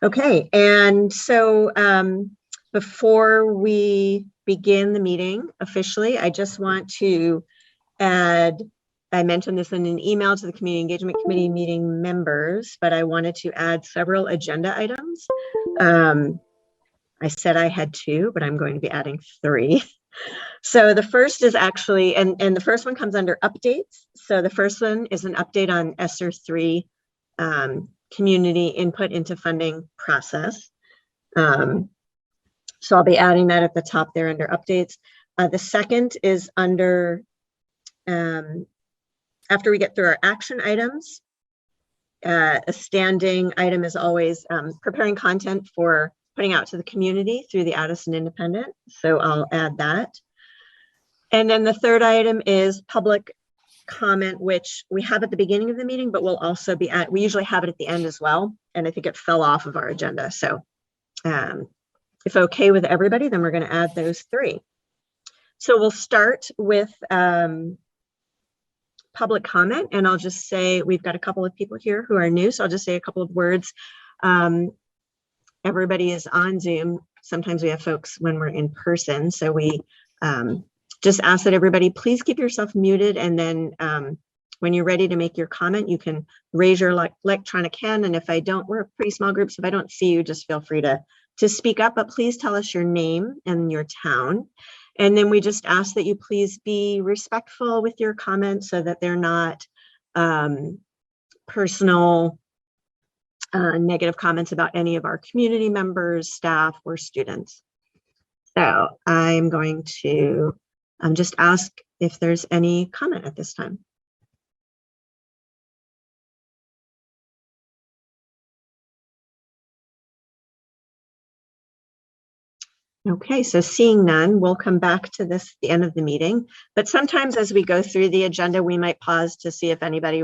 Okay, and so before we begin the meeting officially, I just want to add, I mentioned this in an email to the Community Engagement Committee meeting members, but I wanted to add several agenda items. I said I had 2, but I'm going to be adding 3. So the first is actually, and the first one comes under updates. So the first one is an update on Esser 3 community input into funding process. So I'll be adding that at the top there under updates. The second is under, after we get through our action items, a standing item is always preparing content for putting out to the community through the Addison Independent. So I'll add that. And then the third item is public comment, which we have at the beginning of the meeting, but we'll also be at, we usually have it at the end as well. And I think it fell off of our agenda. So if okay with everybody, then we're going to add those 3. So we'll start with public comment, and I'll just say we've got a couple of people here who are new, so I'll just say a couple of words. Everybody is on Zoom. Sometimes we have folks when we're in person, so we just ask that everybody please keep yourself muted, and then when you're ready to make your comment, you can raise your electronic hand, and if I don't, we're a pretty small group, so if I don't see you, just feel free to speak up, but please tell us your name and your town. And then we just ask that you please be respectful with your comments so that they're not personal negative comments about any of our community members, staff, or students. So I'm going to just ask if there's any comment at this time. Okay, so seeing none, we'll come back to this at the end of the meeting. But sometimes as we go through the agenda, we might pause to see if anybody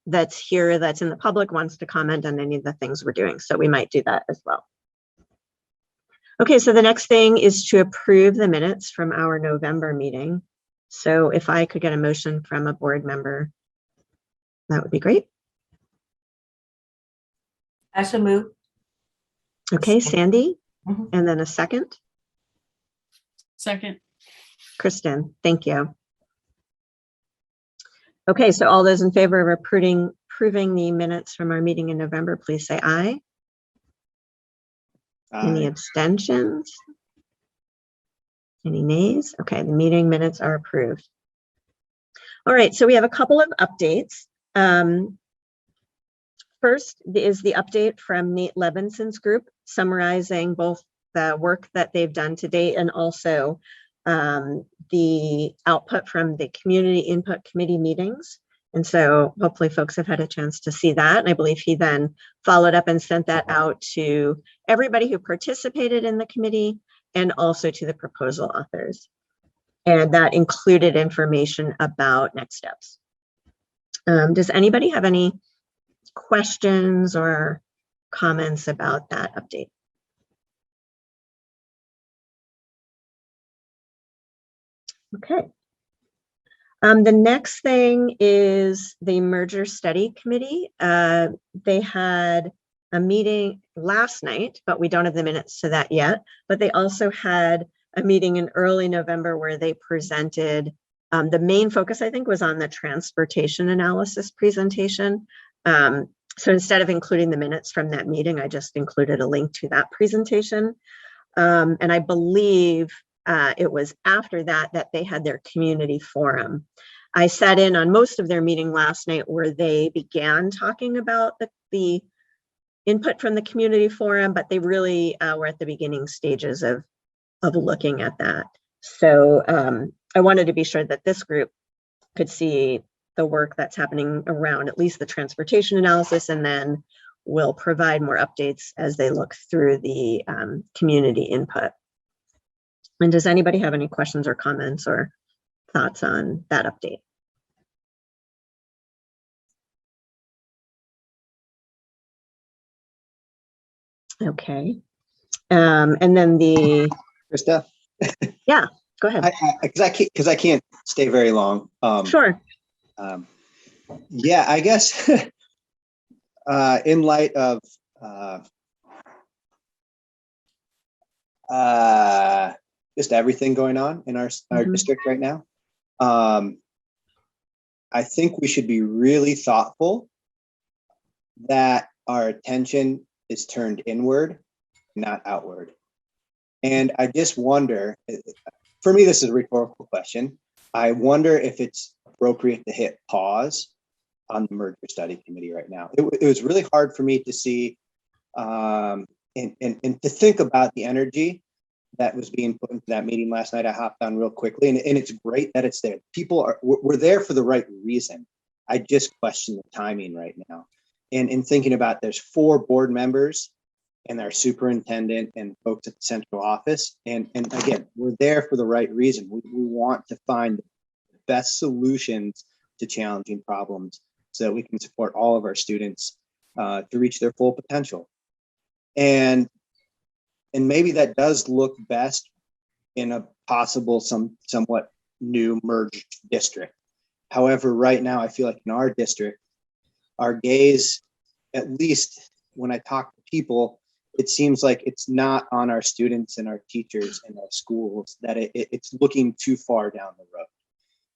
that's here, that's in the public, wants to comment on any of the things we're doing. So we might do that as well. Okay, so the next thing is to approve the minutes from our November meeting. So if I could get a motion from a board member, that would be great. I so move. Okay, Sandy. And then a second. Second. Kristen, thank you. Okay, so all those in favor of approving the minutes from our meeting in November, please say aye. Any abstentions? Any nays? Okay, the meeting minutes are approved. All right, so we have a couple of updates. First is the update from Nate Levinson's group, summarizing both the work that they've done to date and also the output from the Community Input Committee meetings. And so hopefully folks have had a chance to see that. And I believe he then followed up and sent that out to everybody who participated in the committee and also to the proposal authors. And that included information about next steps. Does anybody have any questions or comments about that update? Okay. The next thing is the Merger Study Committee. They had a meeting last night, but we don't have the minutes to that yet. But they also had a meeting in early November where they presented, the main focus, I think, was on the transportation analysis presentation. So instead of including the minutes from that meeting, I just included a link to that presentation. And I believe it was after that that they had their community forum. I sat in on most of their meeting last night where they began talking about the input from the community forum, but they really were at the beginning stages of looking at that. So I wanted to be sure that this group could see the work that's happening around at least the transportation analysis, and then we'll provide more updates as they look through the community input. And does anybody have any questions or comments or thoughts on that update? Okay. And then the Krista? Yeah, go ahead. Because I can't stay very long. Sure. Yeah, I guess in light of just everything going on in our Mhm. district right now. I think we should be really thoughtful that our attention is turned inward, not outward. And I just wonder, for me, this is a rhetorical question. I wonder if it's appropriate to hit pause on the merger study committee right now. It was really hard for me to see and to think about the energy that was being put into that meeting last night. I hopped on real quickly, and it's great that it's there. We're there for the right reason. I just question the timing right now. And in thinking about, there's 4 board members and our superintendent and folks at the central office. And again, we're there for the right reason. We want to find the best solutions to challenging problems so that we can support all of our students to reach their full potential. And maybe that does look best in a possible somewhat new merged district. However, right now, I feel like in our district, our gaze, at least when I talk to people, it seems like it's not on our students and our teachers and our schools, that it's looking too far down the road.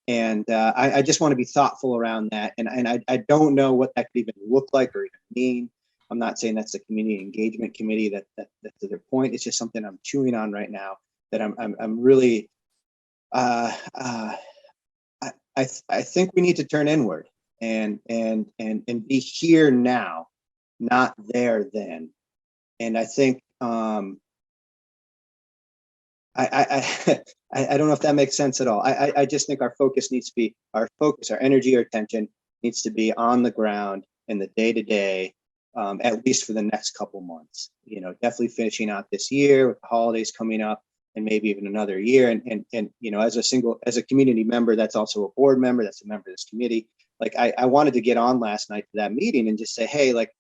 And I just want to be thoughtful around that. And I don't know what that could even look like or even mean. I'm not saying that's the community engagement committee, that's their point. It's just something I'm chewing on right now, that I'm really, I think we need to turn inward and be here now, not there then. And I think I don't know if that makes sense at all. I just think our focus needs to be, our energy, our attention needs to be on the ground in the day-to-day, at least for the next couple months. You know, definitely finishing out this year with the holidays coming up, and maybe even another year. And you know, as a community member, that's also a board member, that's a member of this committee. Like I wanted to get on last night to that meeting and just say, hey, like,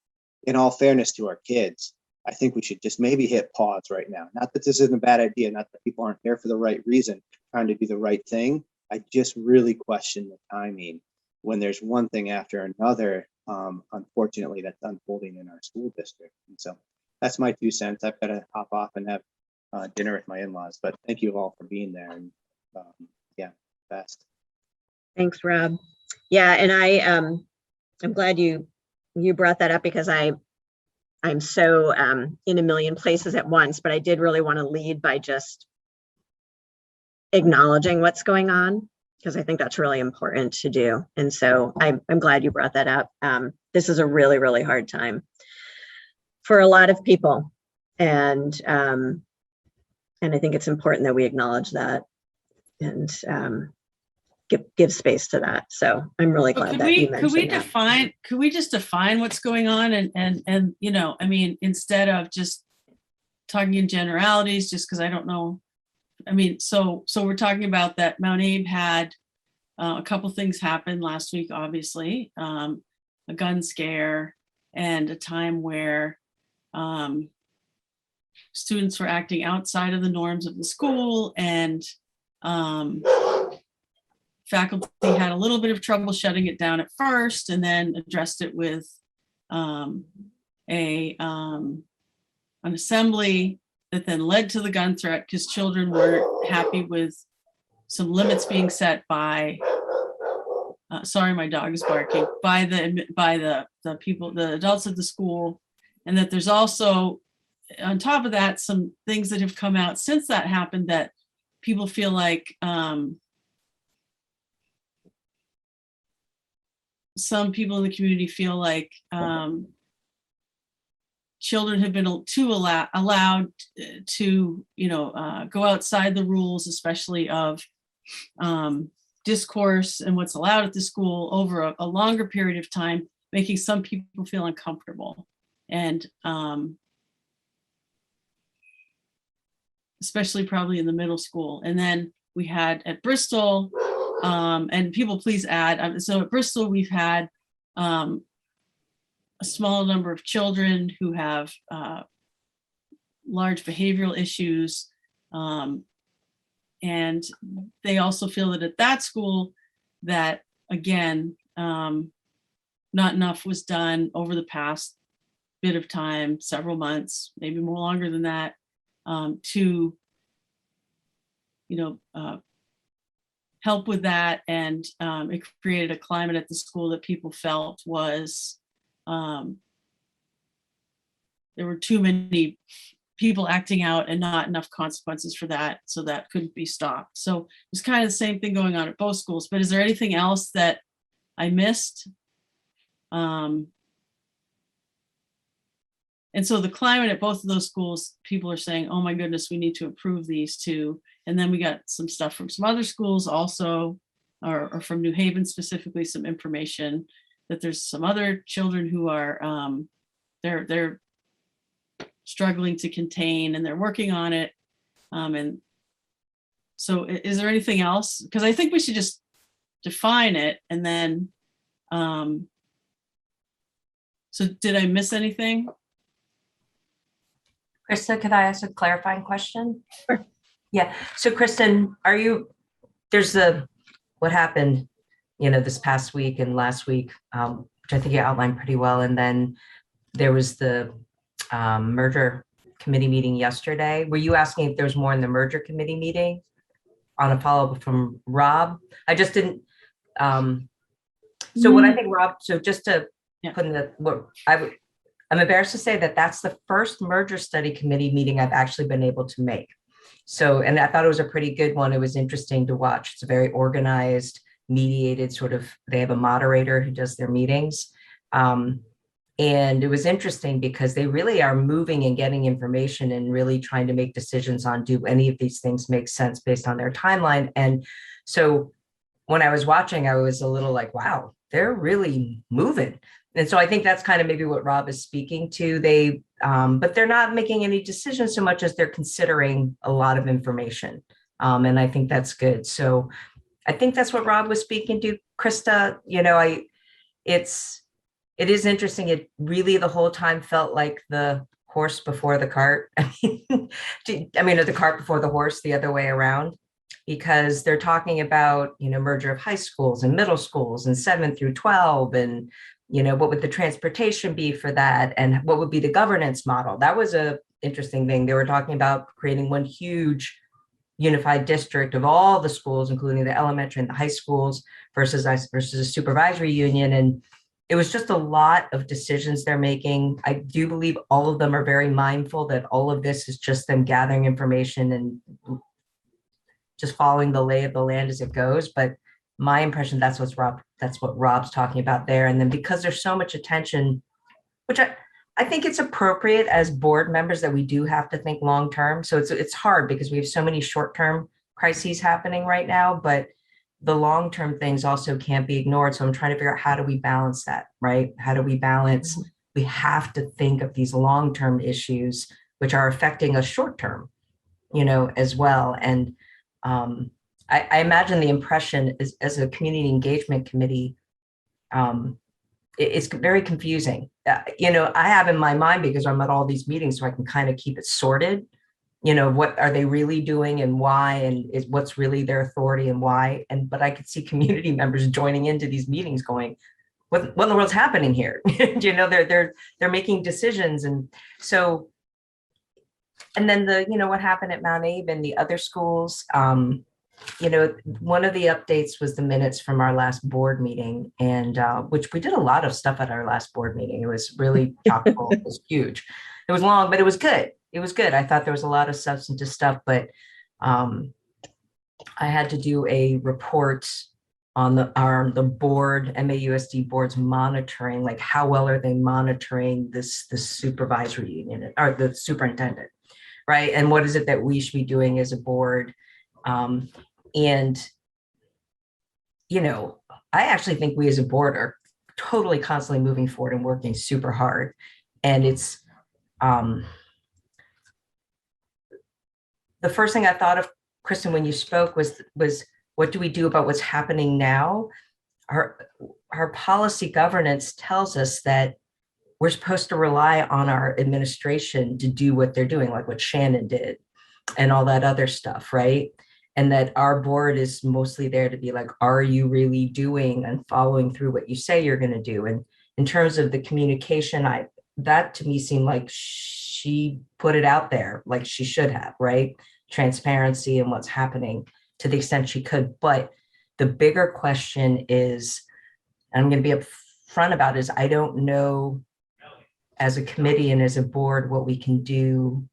in all fairness to our kids, I think we should just maybe hit pause right now. Not that this isn't a bad idea, not that people aren't there for the right reason, trying to do the right thing. I just really question the timing when there's one thing after another, unfortunately, that's unfolding in our school district. And so that's my 2 cents. I've got to hop off and have dinner with my in-laws, but thank you all for being there. And yeah, best. Thanks, Rob. Yeah, and I'm glad you brought that up, because I'm so in a million places at once, but I did really want to lead by just acknowledging what's going on, because I think that's really important to do. And so I'm glad you brought that up. This is a really, really hard time for a lot of people. And I think it's important that we acknowledge that and give space to that. So I'm really glad that you mentioned that. Could we just define what's going on? And you know, I mean, instead of just talking in generalities, just because I don't know. I mean, so we're talking about that Mount Abe had a couple things happen last week, obviously, a gun scare and a time where students were acting outside of the norms of the school, and faculty had a little bit of trouble shutting it down at first, and then addressed it with an assembly that then led to the gun threat, because children weren't happy with some limits being set by sorry, my dog is barking, by the people, the adults at the school. And that there's also, on top of that, some things that have come out since that happened that people feel like some people in the community feel like children have been allowed to, you know, go outside the rules, especially of discourse and what's allowed at the school over a longer period of time, making some people feel uncomfortable. And especially probably in the middle school. And then we had at Bristol, and people please add, so at Bristol we've had a small number of children who have large behavioral issues. And they also feel that at that school that, again, not enough was done over the past bit of time, several months, maybe more longer than that, to, help with that. And it created a climate at the school that people felt was, there were too many people acting out and not enough consequences for that. So that couldn't be stopped. So it's kind of the same thing going on at both schools. But is there anything else that I missed? And so the climate at both of those schools, people are saying, oh my goodness, we need to improve these too. And then we got some stuff from some other schools also, or from New Haven specifically, some information that there's some other children who are, they're struggling to contain and they're working on it. And so is there anything else? Because I think we should just define it and then, so did I miss anything? Krista, could I ask a clarifying question? Sure. Yeah. So Kristen, what happened, this past week and last week, which I think you outlined pretty well. And then there was the merger committee meeting yesterday. Were you asking if there was more in the merger committee meeting on a follow-up from Rob? I just didn't. So what I think, Rob, so just to put in I'm embarrassed to say that that's the first merger study committee meeting I've actually been able to make. So, and I thought it was a pretty good one. It was interesting to watch. It's a very organized, mediated sort of, they have a moderator who does their meetings. And it was interesting because they really are moving and getting information and really trying to make decisions on, do any of these things make sense based on their timeline? And so when I was watching, I was a little like, wow, they're really moving. And so I think that's kind of maybe what Rob is speaking to. But they're not making any decisions so much as they're considering a lot of information. And I think that's good. So I think that's what Rob was speaking to, Krista. It is interesting. It really the whole time felt like the horse before the cart. Or the cart before the horse, the other way around, because they're talking about, merger of high schools and middle schools and 7 through 12 and what would the transportation be for that? And what would be the governance model? That was a interesting thing. They were talking about creating one huge unified district of all the schools, including the elementary and the high schools versus a supervisory union. And it was just a lot of decisions they're making. I do believe all of them are very mindful that all of this is just them gathering information and just following the lay of the land as it goes. But my impression, that's what Rob's talking about there. And then because there's so much attention, which I think it's appropriate as board members that we do have to think long-term. So it's hard because we have so many short-term crises happening right now, but the long-term things also can't be ignored. So I'm trying to figure out, how do we balance that, right? How do we balance? We have to think of these long-term issues, which are affecting us short-term, as well. And I imagine the impression is, as a community engagement committee, it's very confusing. I have in my mind, because I'm at all these meetings, so I can kind of keep it sorted. What are they really doing and why, and what's really their authority and why. But I could see community members joining into these meetings going, what in the world's happening here? They're making decisions. And so, and then what happened at Mount Abe and the other schools, one of the updates was the minutes from our last board meeting, and which we did a lot of stuff at our last board meeting. It was really chock-full. It was huge. It was long, but it was good. It was good. I thought there was a lot of substantive stuff, but I had to do a report on the board, MAUSD board's monitoring, like how well are they monitoring the supervisory union or the superintendent, right? And what is it that we should be doing as a board? And I actually think we as a board are totally constantly moving forward and working super hard. And it's the first thing I thought of, Kristen, when you spoke was what do we do about what's happening now? Our policy governance tells us that we're supposed to rely on our administration to do what they're doing, like what Shannon did and all that other stuff, right? And that our board is mostly there to be like, are you really doing and following through what you say you're going to do? And in terms of the communication, that to me seemed like she put it out there like she should have, right? Transparency and what's happening to the extent she could. But the bigger question is, and I'm going to be upfront about, is I don't know as a committee and as a board what we can do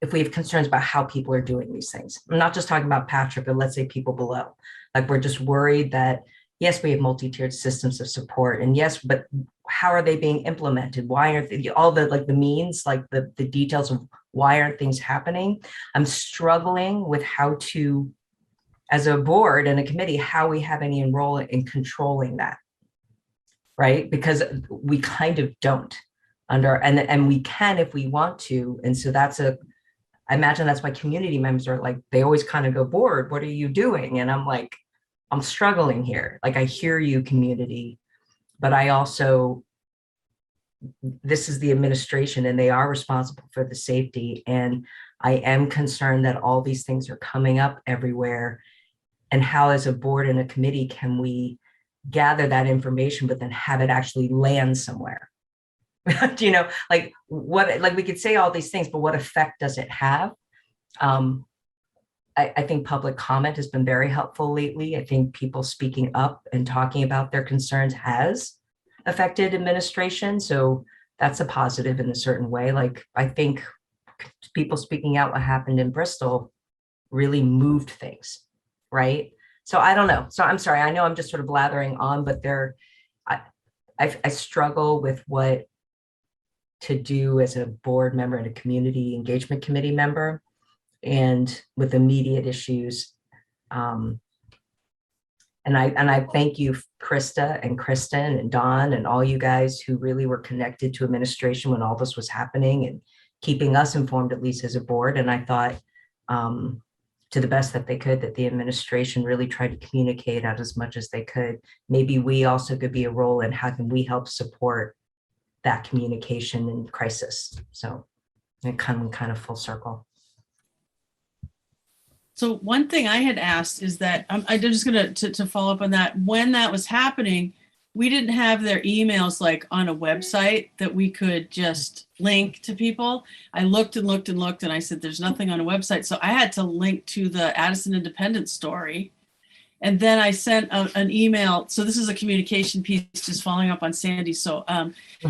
if we have concerns about how people are doing these things. I'm not just talking about Patrick, but let's say people below. Like, we're just worried that, yes, we have multi-tiered systems of support, and yes, but how are they being implemented? Why aren't they, all the like the means, like the details of why aren't things happening? I'm struggling with how to, as a board and a committee, how we have any role in controlling that, right? Because we kind of don't and we can if we want to. And so I imagine that's why community members are like, they always kind of go, board, what are you doing? And I'm like, I'm struggling here. Like, I hear you, community, but I also, this is the administration and they are responsible for the safety. And I am concerned that all these things are coming up everywhere. And how, as a board and a committee, can we gather that information, but then have it actually land somewhere? Do you know, like what, like we could say all these things, but what effect does it have? I think public comment has been very helpful lately. I think people speaking up and talking about their concerns has affected administration. So that's a positive in a certain way. Like, I think people speaking out what happened in Bristol really moved things, right? So I don't know. So I'm sorry. I know I'm just sort of blathering on, but I struggle with what to do as a board member and a community engagement committee member, and with immediate issues. And I thank you, Krista and Kristen and Don and all you guys who really were connected to administration when all this was happening and keeping us informed, at least as a board. And I thought, to the best that they could, that the administration really tried to communicate out as much as they could. Maybe we also could be a role in how can we help support that communication in crisis. So it kind of full circle. So one thing I had asked is that, I'm just going to follow up on that. When that was happening, we didn't have their emails like on a website that we could just link to people. I looked and looked and looked, and I said, there's nothing on a website. So I had to link to the Addison Independent story. And then I sent an email. So this is a communication piece, just following up on Sandy. So,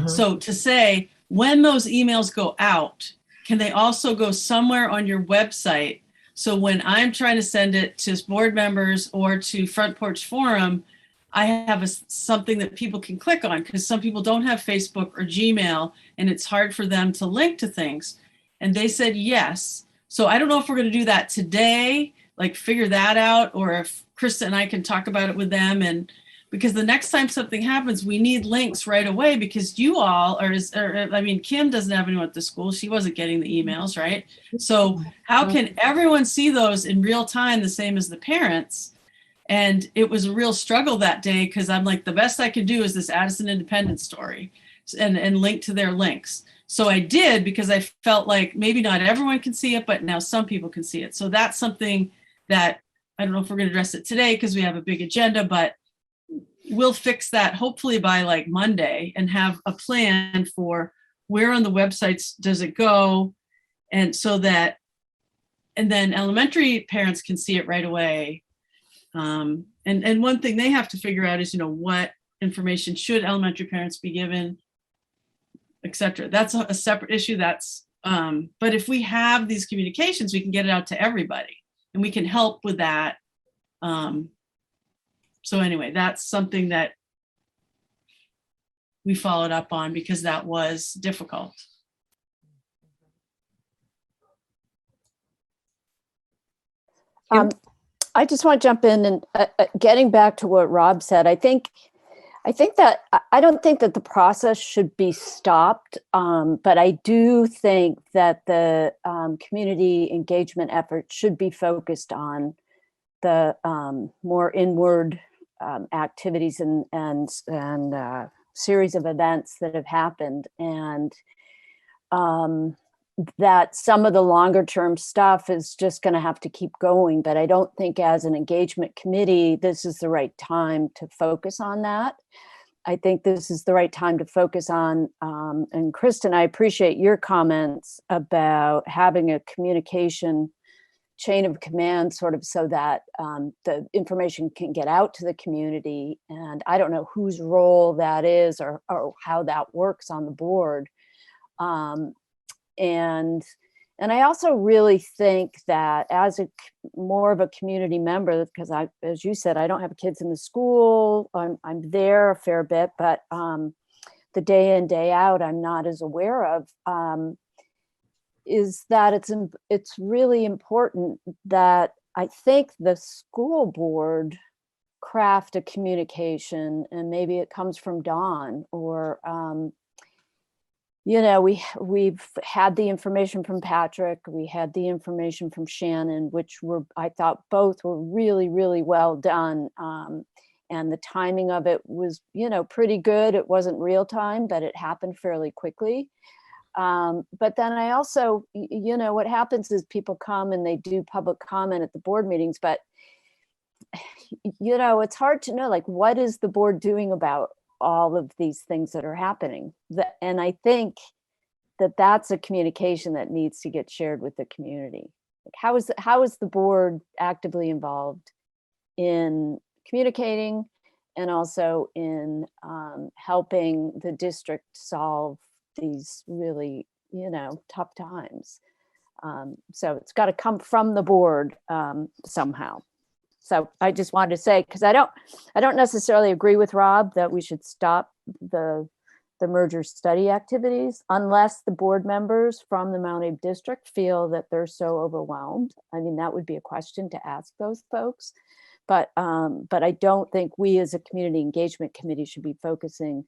so to say, when those emails go out, can they also go somewhere on your website? So when I'm trying to send it to board members or to Front Porch Forum, I have something that people can click on, because some people don't have Facebook or Gmail, and it's hard for them to link to things. And they said yes. So I don't know if we're going to do that today, like figure that out, or if Krista and I can talk about it with them. And because the next time something happens, we need links right away, because you all are, I mean, Kim doesn't have anyone at the school. She wasn't getting the emails, right? So how can everyone see those in real time, the same as the parents? And it was a real struggle that day, because I'm like, the best I could do is this Addison Independent story and link to their links. So I did, because I felt like maybe not everyone can see it, but now some people can see it. So that's something that I don't know if we're going to address it today because we have a big agenda, but we'll fix that hopefully by like Monday, and have a plan for where on the websites does it go. And so that, and then elementary parents can see it right away. And one thing they have to figure out is, what information should elementary parents be given, et cetera. That's a separate issue. But if we have these communications, we can get it out to everybody, and we can help with that. So anyway, that's something that we followed up on, because that was difficult. I just want to jump in and getting back to what Rob said, I think that I don't think that the process should be stopped, but I do think that the community engagement effort should be focused on the more inward activities and series of events that have happened, and that some of the longer term stuff is just going to have to keep going. But I don't think as an engagement committee, this is the right time to focus on that. I think this is the right time to focus on, and Kristen, I appreciate your comments about having a communication chain of command, sort of, so that the information can get out to the community. And I don't know whose role that is, or how that works on the board. And I also really think that as more of a community member, because as you said, I don't have kids in the school, I'm there a fair bit, but the day in, day out, I'm not as aware of, is that it's really important that I think the school board craft a communication, and maybe it comes from Dawn, or we've had the information from Patrick, we had the information from Shannon, which I thought both were really, really well done. And the timing of it was, pretty good. It wasn't real time, but it happened fairly quickly. But then I also, what happens is people come and they do public comment at the board meetings, but it's hard to know, like, what is the board doing about all of these things that are happening? And I think that that's a communication that needs to get shared with the community. Like, how is the board actively involved in communicating, and also in helping the district solve these really, tough times? So it's got to come from the board somehow. So I just wanted to say, because I don't necessarily agree with Rob that we should stop the merger study activities unless the board members from the Mount Abe district feel that they're so overwhelmed. I mean, that would be a question to ask those folks. But I don't think we as a community engagement committee should be focusing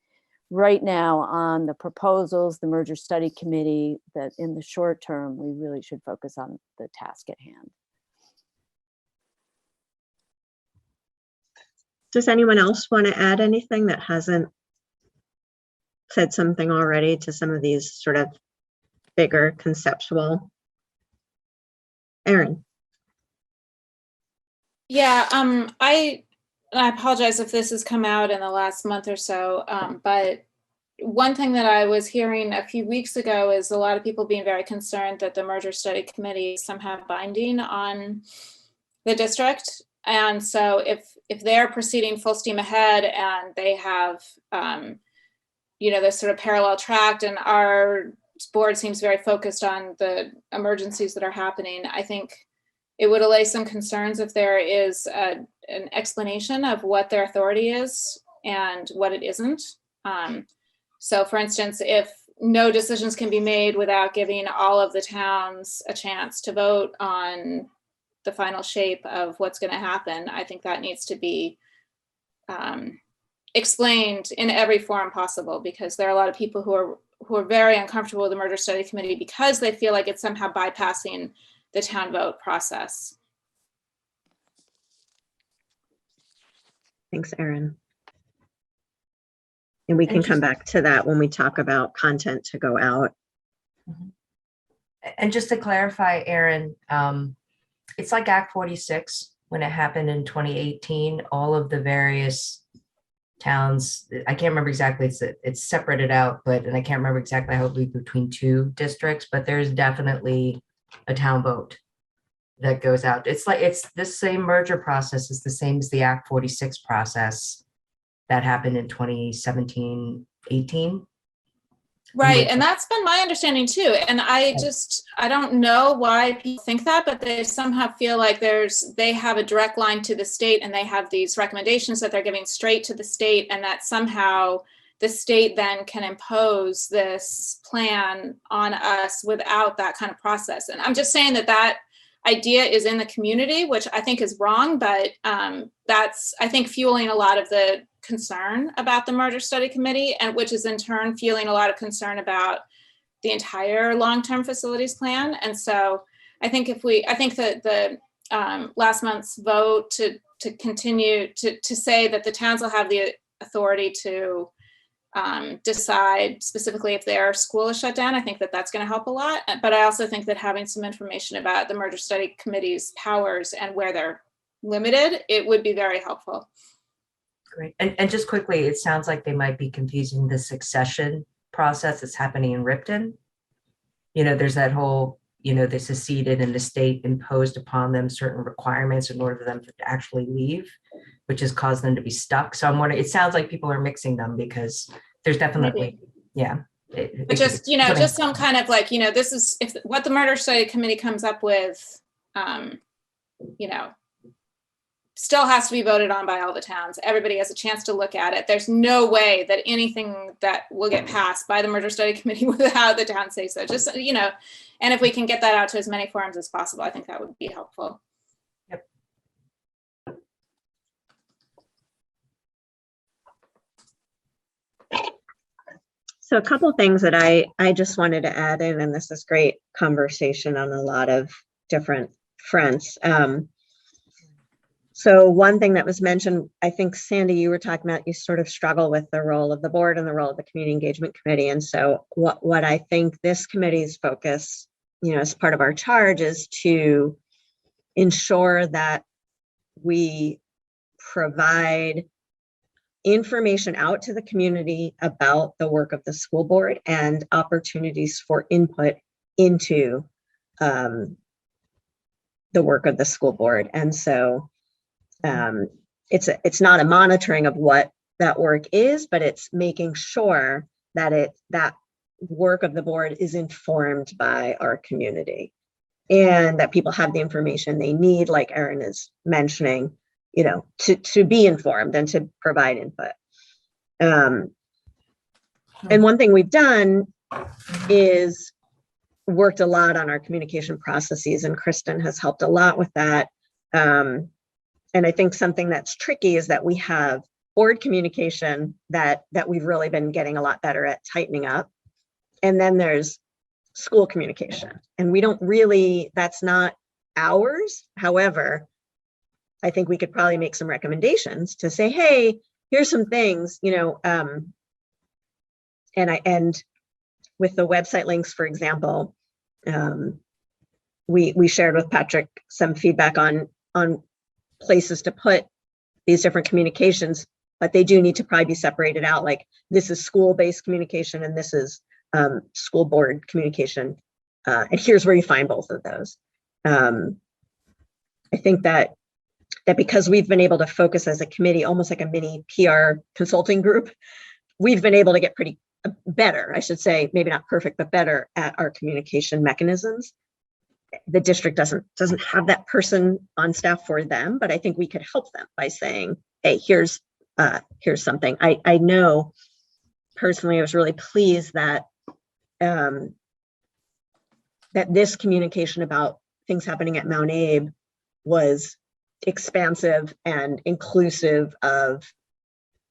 right now on the proposals, the merger study committee, that in the short term, we really should focus on the task at hand. Does anyone else want to add anything that hasn't said something already to some of these sort of bigger conceptual? Erin. Yeah, I apologize if this has come out in the last month or so, but one thing that I was hearing a few weeks ago is a lot of people being very concerned that the merger study committee is somehow binding on the district. And so if they're proceeding full steam ahead and they have, this sort of parallel track, and our board seems very focused on the emergencies that are happening, I think it would allay some concerns if there is an explanation of what their authority is and what it isn't. So for instance, if no decisions can be made without giving all of the towns a chance to vote on the final shape of what's going to happen, I think that needs to be explained in every forum possible, because there are a lot of people who are very uncomfortable with the merger study committee because they feel like it's somehow bypassing the town vote process. Thanks, Erin. And we can come back to that when we talk about content to go out. And just to clarify, Erin, it's like Act 46 when it happened in 2018. All of the various towns, I can't remember exactly, it's separated out, and I can't remember exactly how it would be between two districts, but there's definitely a town vote that goes out. It's the same merger process is the same as the Act 46 process that happened in 2017, 18. Right, and that's been my understanding too. And I don't know why people think that, but they somehow feel like they have a direct line to the state, and they have these recommendations that they're giving straight to the state, and that somehow the state then can impose this plan on us without that kind of process. And I'm just saying that idea is in the community, which I think is wrong, but that's, I think, fueling a lot of the concern about the merger study committee, and which is in turn fueling a lot of concern about the entire long-term facilities plan. And so I think that the last month's vote to continue to say that the towns will have the authority to decide specifically if their school is shut down, I think that that's going to help a lot. But I also think that having some information about the merger study committee's powers and where they're limited, it would be very helpful. Great. And just quickly, it sounds like they might be confusing the succession process that's happening in Ripton. You know, there's that whole, you know, they seceded and the state imposed upon them certain requirements in order for them to actually leave, which has caused them to be stuck. So I'm wondering, it sounds like people are mixing them because there's definitely, yeah. But just, you know, just some kind of like, you know, this is if what the murder study committee comes up with, you know, still has to be voted on by all the towns. Everybody has a chance to look at it. There's no way that anything that will get passed by the murder study committee without the town say so. Just, you know, and if we can get that out to as many forums as possible, I think that would be helpful. Yep. So a couple things that I just wanted to add in, and this is great conversation on a lot of different fronts. So one thing that was mentioned, I think, Sandy, you were talking about, you sort of struggle with the role of the board and the role of the community engagement committee. And so what I think this committee's focus, you know, as part of our charge is to ensure that we provide information out to the community about the work of the school board and opportunities for input into the work of the school board. And so it's not a monitoring of what that work is, but it's making sure that that work of the board is informed by our community and that people have the information they need, like Erin is mentioning, you know, to be informed and to provide input. And one thing we've done is worked a lot on our communication processes, and Kristen has helped a lot with that. And I think something that's tricky is that we have board communication that we've really been getting a lot better at tightening up. And then there's school communication, and we don't really, that's not ours. However, I think we could probably make some recommendations to say, hey, here's some things, you know, and with the website links, for example, we shared with Patrick some feedback on places to put these different communications, but they do need to probably be separated out. Like this is school-based communication and this is school board communication. And here's where you find both of those. I think that because we've been able to focus as a committee, almost like a mini PR consulting group, we've been able to get pretty better, I should say, maybe not perfect, but better at our communication mechanisms. The district doesn't have that person on staff for them, but I think we could help them by saying, hey, here's something. I know personally, I was really pleased that that this communication about things happening at Mount Abe was expansive and inclusive of,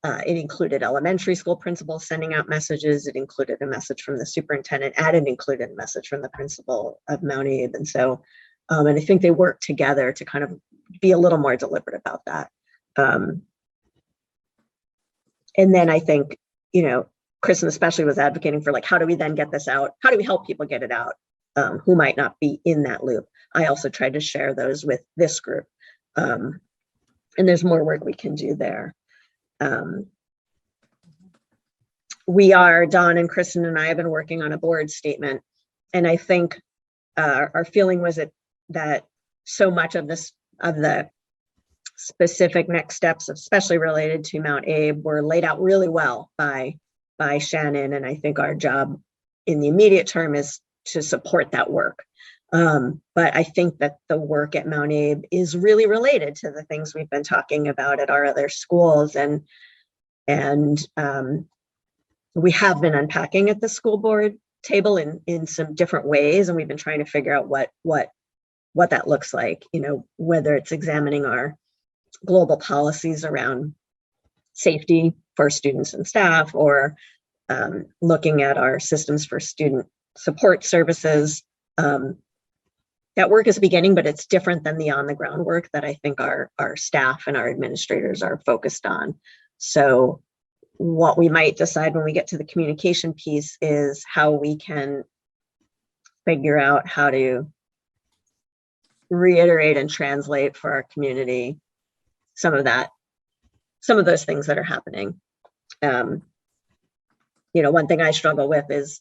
it included elementary school principals sending out messages. It included a message from the superintendent, and it included a message from the principal of Mount Abe. And so, and I think they work together to kind of be a little more deliberate about that. And then I think, you know, Kristen especially was advocating for like, how do we then get this out? How do we help people get it out who might not be in that loop? I also tried to share those with this group. And there's more work we can do there. We are, Dawn and Kristen and I have been working on a board statement. And I think our feeling was that so much of the specific next steps, especially related to Mount Abe, were laid out really well by Shannon. And I think our job in the immediate term is to support that work. But I think that the work at Mount Abe is really related to the things we've been talking about at our other schools. And we have been unpacking at the school board table in some different ways. And we've been trying to figure out what that looks like, you know, whether it's examining our global policies around safety for students and staff, or looking at our systems for student support services. That work is beginning, but it's different than the on the ground work that I think our staff and our administrators are focused on. So what we might decide when we get to the communication piece is how we can figure out how to reiterate and translate for our community some of that some of those things that are happening. One thing I struggle with is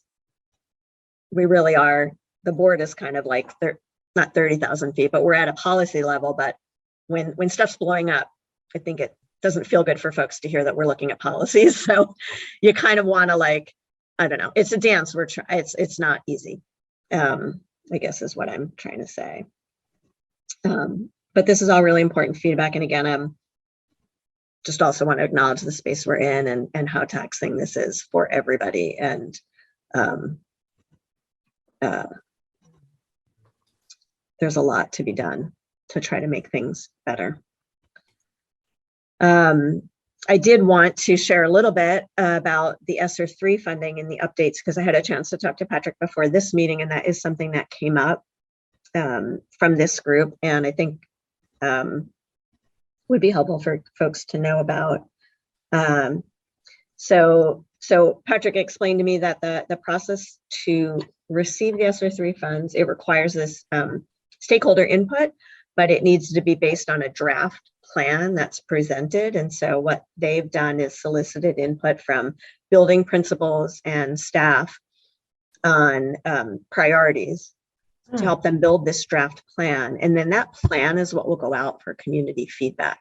we really are, the board is kind of like, not 30,000 feet, but we're at a policy level. But when stuff's blowing up, I think it doesn't feel good for folks to hear that we're looking at policies. So you kind of want to, like, I don't know, it's a dance. It's not easy, I guess is what I'm trying to say. But this is all really important feedback. And again, just also want to acknowledge the space we're in and how taxing this is for everybody. And there's a lot to be done to try to make things better. I did want to share a little bit about the Esser 3 funding and the updates, because I had a chance to talk to Patrick before this meeting, and that is something that came up from this group, and I think would be helpful for folks to know about. So Patrick explained to me that the process to receive the Esser 3 funds, it requires this stakeholder input, but it needs to be based on a draft plan that's presented. And so what they've done is solicited input from building principals and staff on priorities to help them build this draft plan. And then that plan is what will go out for community feedback.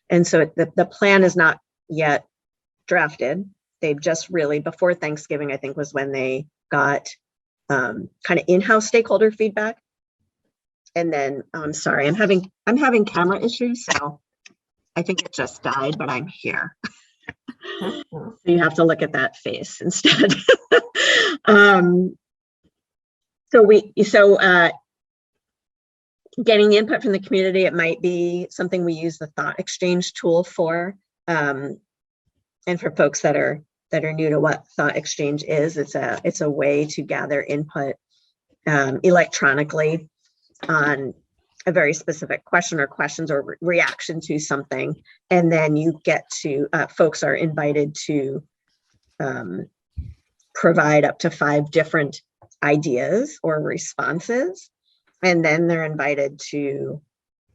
And so the plan is not yet drafted. They've just really, before Thanksgiving, I think, was when they got kind of in-house stakeholder feedback. And then, I'm sorry, I'm having camera issues, so I think it just died, but I'm here. So you have to look at that face instead. So getting the input from the community, it might be something we use the thought exchange tool for. And for folks that are new to what thought exchange is, it's a way to gather input electronically on a very specific question or questions or reaction to something. And then you get to, folks are invited to provide up to 5 different ideas or responses. And then they're invited to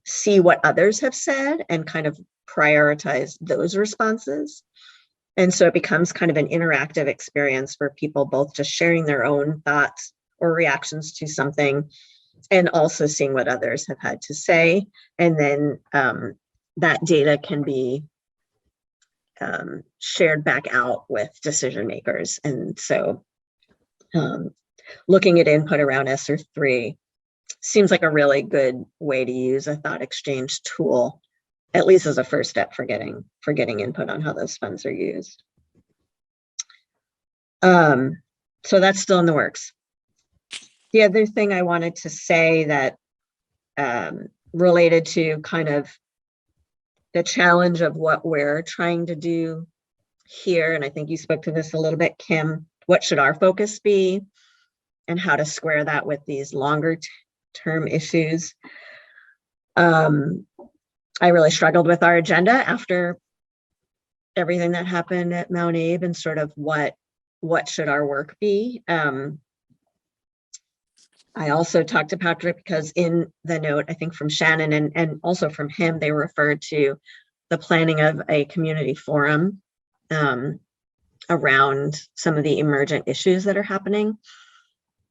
see what others have said and kind of prioritize those responses. And so it becomes kind of an interactive experience for people, both just sharing their own thoughts or reactions to something, and also seeing what others have had to say. And then that data can be shared back out with decision makers. And so looking at input around Esser 3 seems like a really good way to use a thought exchange tool, at least as a first step for getting input on how those funds are used. So that's still in the works. The other thing I wanted to say that related to kind of the challenge of what we're trying to do here, and I think you spoke to this a little bit, Kim, what should our focus be and how to square that with these longer term issues. I really struggled with our agenda after everything that happened at Mount Abe, and sort of what should our work be. I also talked to Patrick because in the note, I think from Shannon and also from him, they referred to the planning of a community forum around some of the emergent issues that are happening.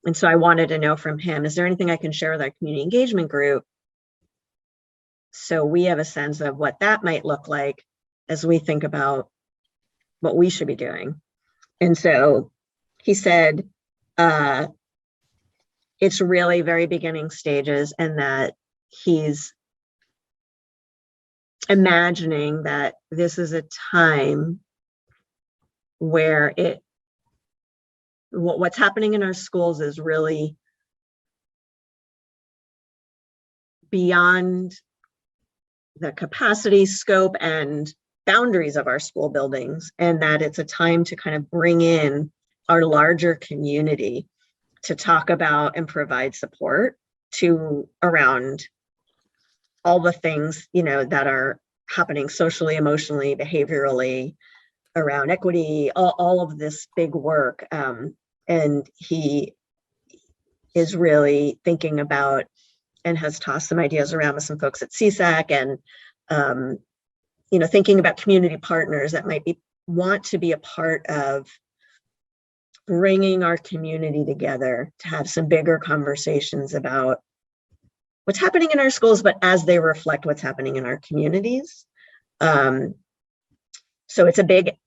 And so I wanted to know from him, is there anything I can share with our community engagement group so we have a sense of what that might look like as we think about what we should be doing? And so he said, it's really very beginning stages, and that he's imagining that this is a time where what's happening in our schools is really beyond the capacity, scope, and boundaries of our school buildings, and that it's a time to kind of bring in our larger community to talk about and provide support to around all the things, that are happening socially, emotionally, behaviorally, around equity, all of this big work. And he is really thinking about and has tossed some ideas around with some folks at CSAC and thinking about community partners that might want to be a part of bringing our community together to have some bigger conversations about what's happening in our schools, but as they reflect what's happening in our communities. So it's a big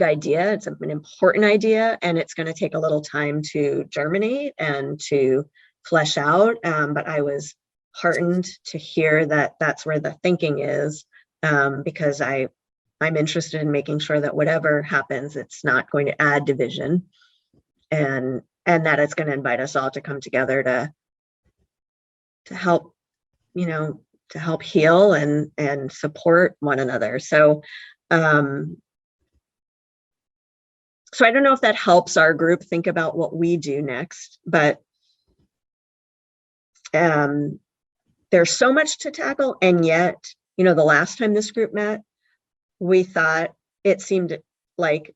idea. It's an important idea, and it's going to take a little time to germinate and to flesh out. But I was heartened to hear that that's where the thinking is, because I'm interested in making sure that whatever happens, it's not going to add division, and that it's going to invite us all to come together to help, to help heal and support one another. So, so I don't know if that helps our group think about what we do next, but there's so much to tackle. And yet, the last time this group met, we thought it seemed like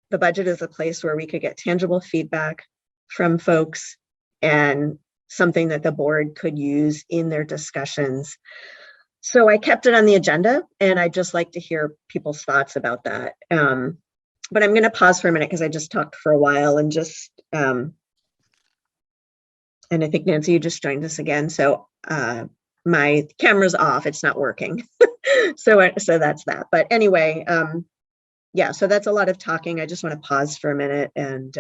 the budget is a place where we could get tangible feedback from folks and something that the board could use in their discussions. So I kept it on the agenda, and I'd just like to hear people's thoughts about that. But I'm going to pause for a minute because I just talked for a while and just, and I think Nancy, you just joined us again. So my camera's off, it's not working. So that's that. But anyway, yeah, so that's a lot of talking. I just want to pause for a minute and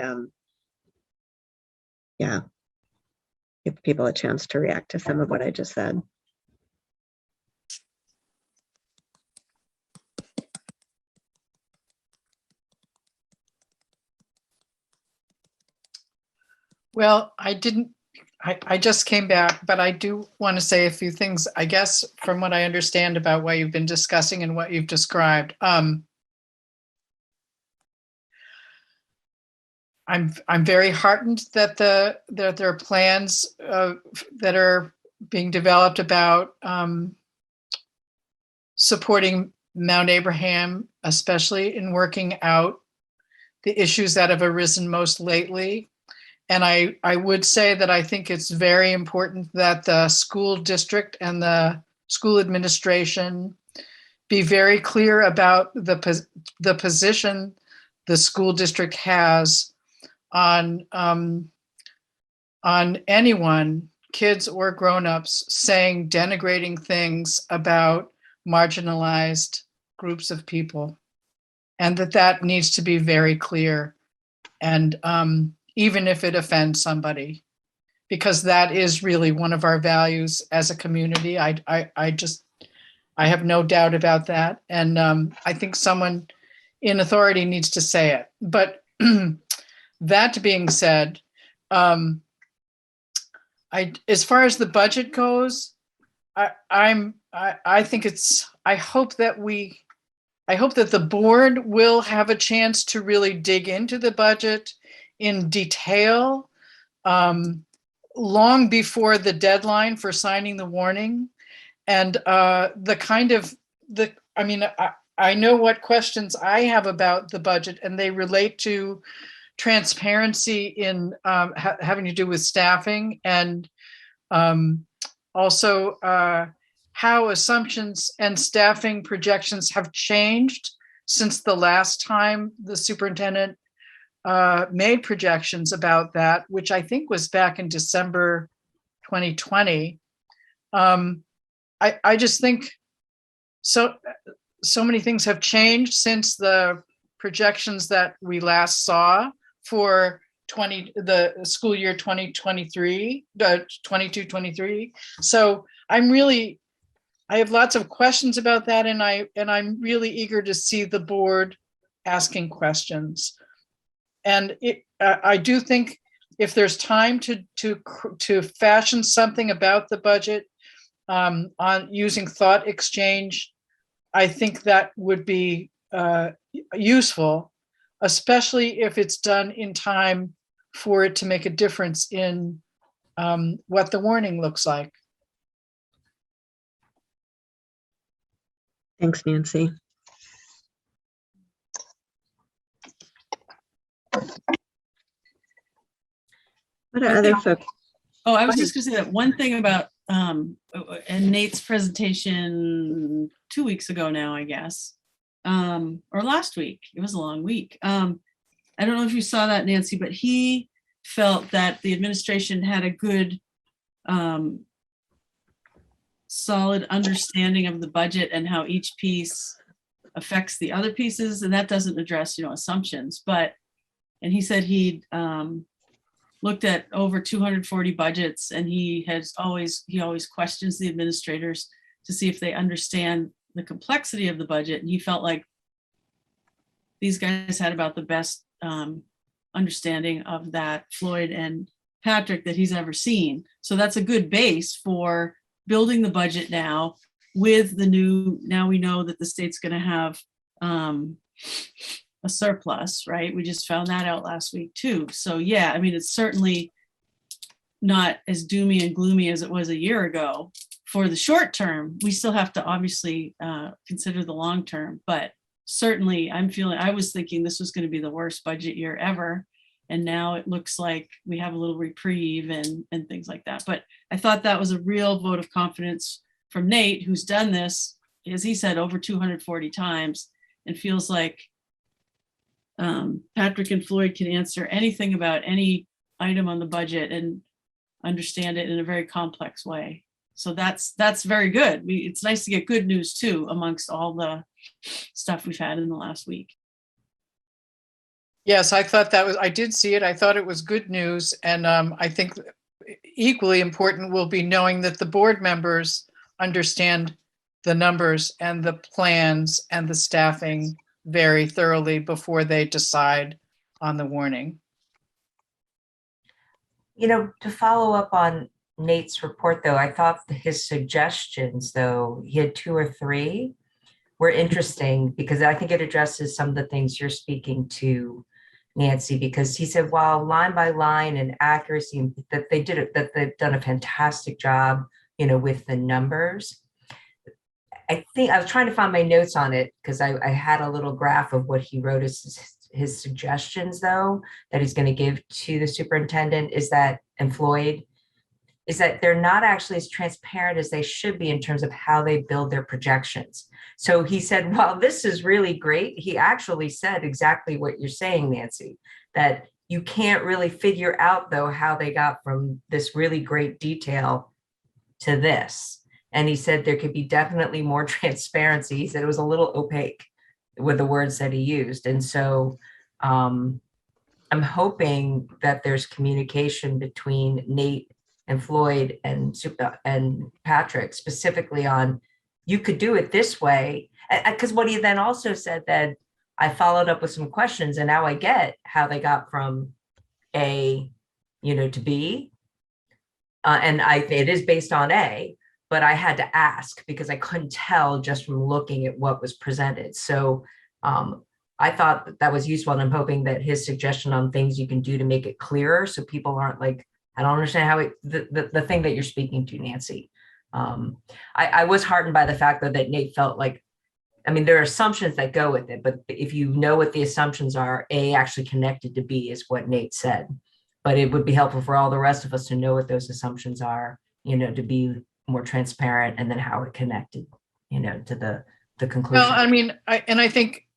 yeah, give people a chance to react to some of what I just said. Well, I just came back, but I do want to say a few things, I guess, from what I understand about what you've been discussing and what you've described. I'm very heartened that there are plans that are being developed about supporting Mount Abraham, especially in working out the issues that have arisen most lately. And I would say that I think it's very important that the school district and the school administration be very clear about the position the school district has on anyone, kids or grown-ups, saying denigrating things about marginalized groups of people, and that needs to be very clear. And even if it offends somebody, because that is really one of our values as a community. I have no doubt about that. And I think someone in authority needs to say it. But that being said, as far as the budget goes, I think I hope that the board will have a chance to really dig into the budget in detail long before the deadline for signing the warning. And I know what questions I have about the budget, and they relate to transparency in having to do with staffing, and also how assumptions and staffing projections have changed since the last time the superintendent made projections about that, which I think was back in December 2020. I just think so many things have changed since the projections that we last saw for the school year 2023, 22-23. So I have lots of questions about that, and I'm really eager to see the board asking questions. And I do think if there's time to fashion something about the budget on using thought exchange, I think that would be useful, especially if it's done in time for it to make a difference in what the warning looks like. Thanks, Nancy. What are other folks? Oh, I was just gonna say that one thing about and Nate's presentation 2 weeks ago now, I guess, or last week. It was a long week. I don't know if you saw that, Nancy, but he felt that the administration had a good, solid understanding of the budget and how each piece affects the other pieces. And that doesn't address, assumptions, and he said he'd looked at over 240 budgets, and he always questions the administrators to see if they understand the complexity of the budget. And he felt like these guys had about the best understanding of that, Floyd and Patrick, that he's ever seen. So that's a good base for building the budget now with the new, now we know that the state's going to have a surplus, right? We just found that out last week too. So yeah, I mean, it's certainly not as doomy and gloomy as it was a year ago. For the short term, we still have to obviously consider the long term, but certainly I was thinking this was going to be the worst budget year ever. And now it looks like we have a little reprieve and things like that. But I thought that was a real vote of confidence from Nate, who's done this, as he said, over 240 times, and feels like Patrick and Floyd can answer anything about any item on the budget and understand it in a very complex way. So that's very good. It's nice to get good news too, amongst all the stuff we've had in the last week. Yes, I did see it. I thought it was good news. And I think equally important will be knowing that the board members understand the numbers and the plans and the staffing very thoroughly before they decide on the warning. To follow up on Nate's report, though, I thought his suggestions, though, he had 2 or 3, were interesting because I think it addresses some of the things you're speaking to, Nancy, because he said, while line by line and accuracy, that they've done a fantastic job, with the numbers. I think I was trying to find my notes on it because I had a little graph of what he wrote as his suggestions, though, that he's going to give to the superintendent and Floyd, is that they're not actually as transparent as they should be in terms of how they build their projections. So he said, well, this is really great. He actually said exactly what you're saying, Nancy, that you can't really figure out, though, how they got from this really great detail to this. And he said there could be definitely more transparency. He said it was a little opaque with the words that he used. And so I'm hoping that there's communication between Nate and Floyd and Patrick specifically on, you could do it this way. Because what he then also said that I followed up with some questions, and now I get how they got from A, to B. And it is based on A, but I had to ask because I couldn't tell just from looking at what was presented. So I thought that was useful, and I'm hoping that his suggestion on things you can do to make it clearer so people aren't like, I don't understand how the thing that you're speaking to, Nancy. I was heartened by the fact, though, that Nate felt like, there are assumptions that go with it, but if you know what the assumptions are, A actually connected to B is what Nate said. But it would be helpful for all the rest of us to know what those assumptions are, to be more transparent, and then how it connected, to the conclusion. Well,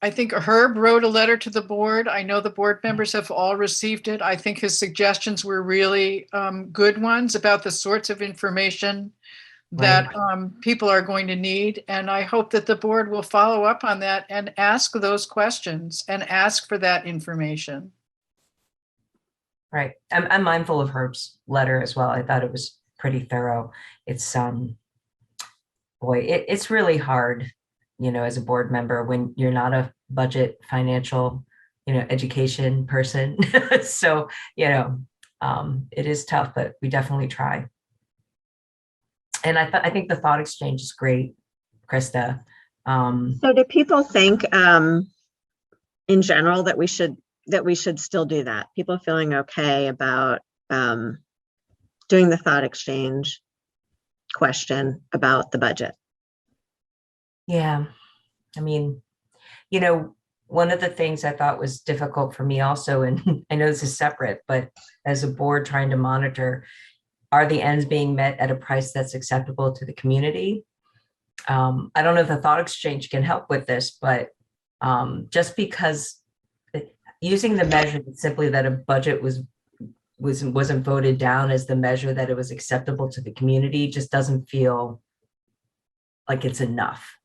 I think Herb wrote a letter to the board. I know the board members have all received it. I think his suggestions were really good ones about the sorts of information that people are going to need. And I hope that the board will follow up on that and ask those questions and ask for that information. Right. I'm mindful of Herb's letter as well. I thought it was pretty thorough. It's it's really hard, as a board member when you're not a budget, financial, education person. So, it is tough, but we definitely try. And I think the thought exchange is great, Krista. So do people think in general that we should still do that? People feeling okay about doing the thought exchange question about the budget? Yeah. One of the things I thought was difficult for me also, and I know this is separate, but as a board trying to monitor, are the ends being met at a price that's acceptable to the community? I don't know if the thought exchange can help with this, but just because using the measure simply that a budget wasn't voted down as the measure that it was acceptable to the community just doesn't feel like it's enough,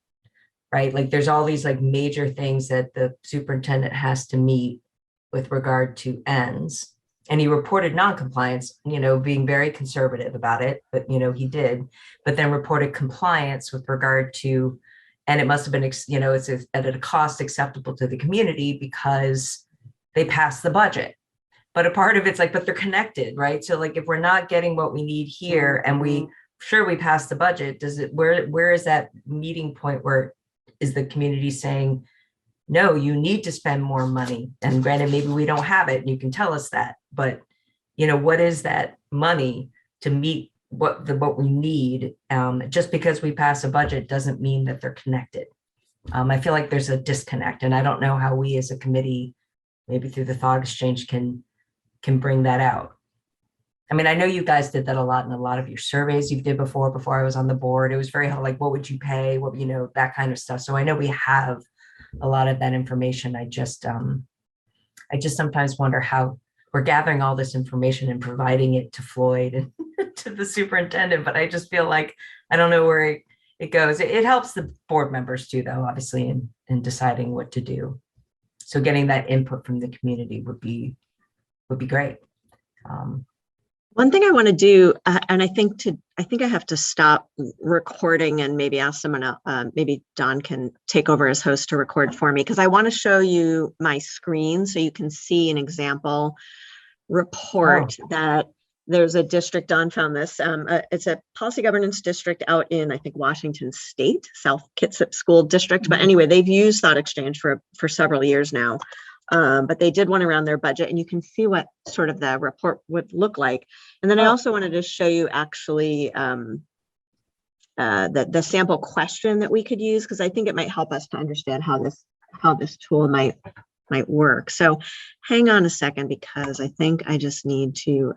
right? Like there's all these like major things that the superintendent has to meet with regard to ends. And he reported noncompliance, being very conservative about it, but he did, but then reported compliance with regard to, and it must have been, it's at a cost acceptable to the community because they passed the budget. But a part of it's like, but they're connected, right? So like, if we're not getting what we need here and we passed the budget, where is that meeting point where is the community saying, no, you need to spend more money? And granted, maybe we don't have it and you can tell us that, but what is that money to meet what we need? Just because we pass a budget doesn't mean that they're connected. I feel like there's a disconnect, and I don't know how we as a committee, maybe through the thought exchange, can bring that out. I mean, I know you guys did that a lot in a lot of your surveys you did before I was on the board. It was very hard, like, what would you pay? What, that kind of stuff. So I know we have a lot of that information. I just sometimes wonder how we're gathering all this information and providing it to Floyd and to the superintendent, but I just feel like I don't know where it goes. It helps the board members too, though, obviously, in deciding what to do. So getting that input from the community would be great. One thing I want to do, and I think I have to stop recording and maybe ask someone else, maybe Don can take over as host to record for me, because I want to show you my screen so you can see an example report that there's a district. Don found this. It's a policy governance district out in, I think, Washington State, South Kitsap School District. But anyway, they've used Thought Exchange for several years now. But they did one around their budget, and you can see what sort of the report would look like. And then I also wanted to show you actually the sample question that we could use, because I think it might help us to understand how this tool might work. So hang on a second, because I think I just need to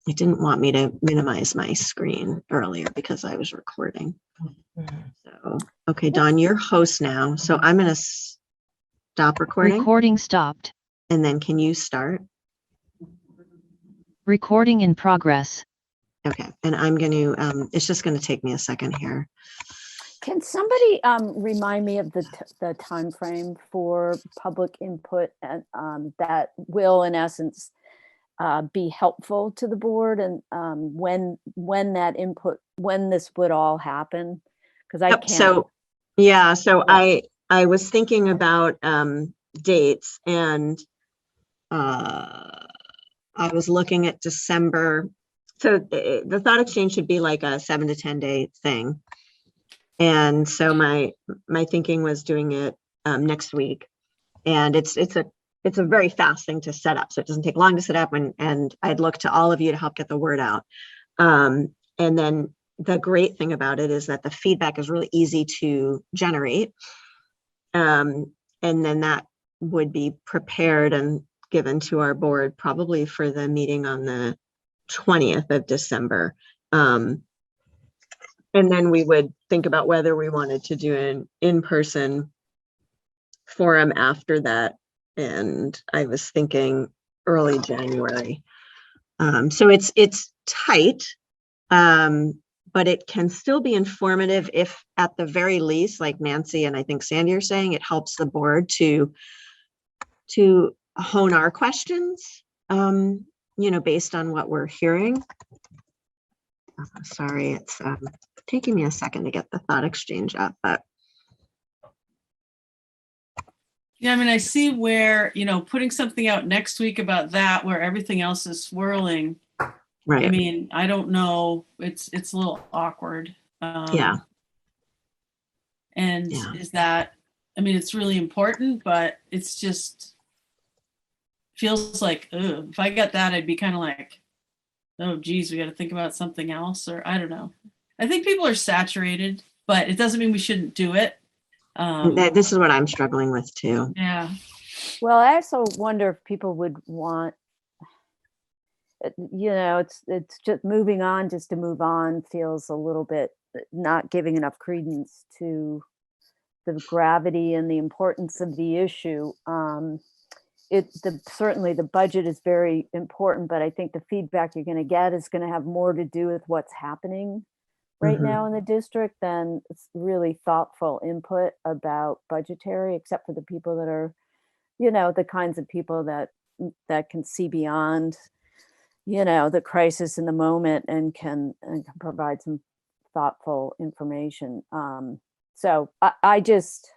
it didn't want me to minimize my screen earlier because I was recording. So, okay, Don, you're host now. So I'm going to stop recording. Recording stopped. And then can you start? Recording in progress. Okay. And I'm going to, it's just going to take me a second here. Can somebody remind me of the time frame for public input and that will, in essence, be helpful to the board, and when that input, when this would all happen? Because I can't. So I was thinking about dates, and I was looking at December. So the Thought Exchange should be like a 7 to 10 day thing. And so my thinking was doing it next week, and it's a very fast thing to set up. So it doesn't take long to set up, and I'd look to all of you to help get the word out. And then the great thing about it is that the feedback is really easy to generate. And then that would be prepared and given to our board probably for the meeting on the 20th of December. And then we would think about whether we wanted to do an in-person forum after that. And I was thinking early January. So it's tight, but it can still be informative if at the very least, like Nancy and I think Sandy are saying, it helps the board to hone our questions, based on what we're hearing. Sorry, it's taking me a second to get the Thought Exchange up, but. Yeah, I mean, I see where, putting something out next week about that, where everything else is swirling. Right. I mean, I don't know. It's a little awkward. Yeah. And is that, I mean, it's really important, but it's just feels like, ugh, if I got that, I'd be kind of like, oh, geez, we got to think about something else, or I don't know. I think people are saturated, but it doesn't mean we shouldn't do it. This is what I'm struggling with too. Yeah. Well, I also wonder if people would want, it's just moving on just to move on feels a little bit not giving enough credence to the gravity and the importance of the issue. Certainly the budget is very important, but I think the feedback you're going to get is going to have more to do with what's happening right now in the district than really thoughtful input about budgetary, except for the people that are, the kinds of people that can see beyond, the crisis in the moment and can provide some thoughtful information. So I just,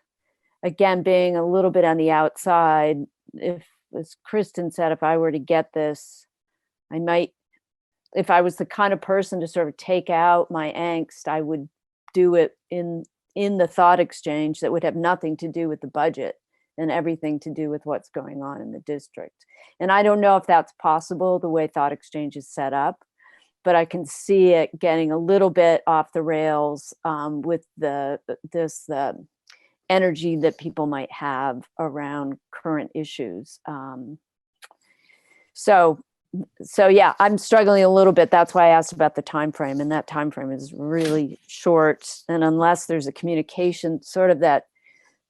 again, being a little bit on the outside, if, as Kristen said, if I were to get this, I might, if I was the kind of person to sort of take out my angst, I would do it in the thought exchange that would have nothing to do with the budget and everything to do with what's going on in the district. And I don't know if that's possible the way thought exchange is set up, but I can see it getting a little bit off the rails with the energy that people might have around current issues. So yeah, I'm struggling a little bit. That's why I asked about the time frame, and that time frame is really short. And unless there's a communication sort of that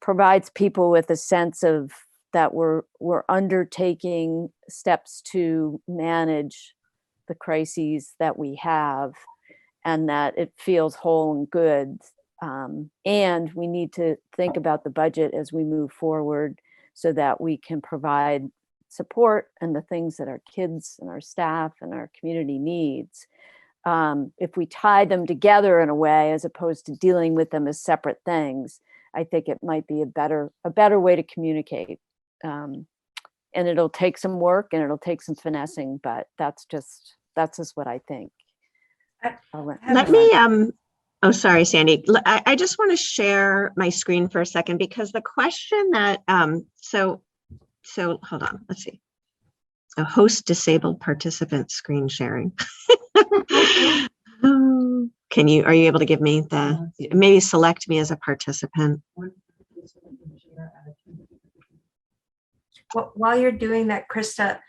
provides people with a sense of that we're undertaking steps to manage the crises that we have, and that it feels whole and good. And we need to think about the budget as we move forward so that we can provide support and the things that our kids and our staff and our community needs. If we tie them together in a way, as opposed to dealing with them as separate things, I think it might be a better way to communicate. And it'll take some work and it'll take some finessing, but that's just what I think. Let me, oh, sorry, Sandy. I just want to share my screen for a second, because the question that, so hold on, let's see. A host disabled participant screen sharing. Are you able to give me maybe select me as a participant? Well, while you're doing that, Krista,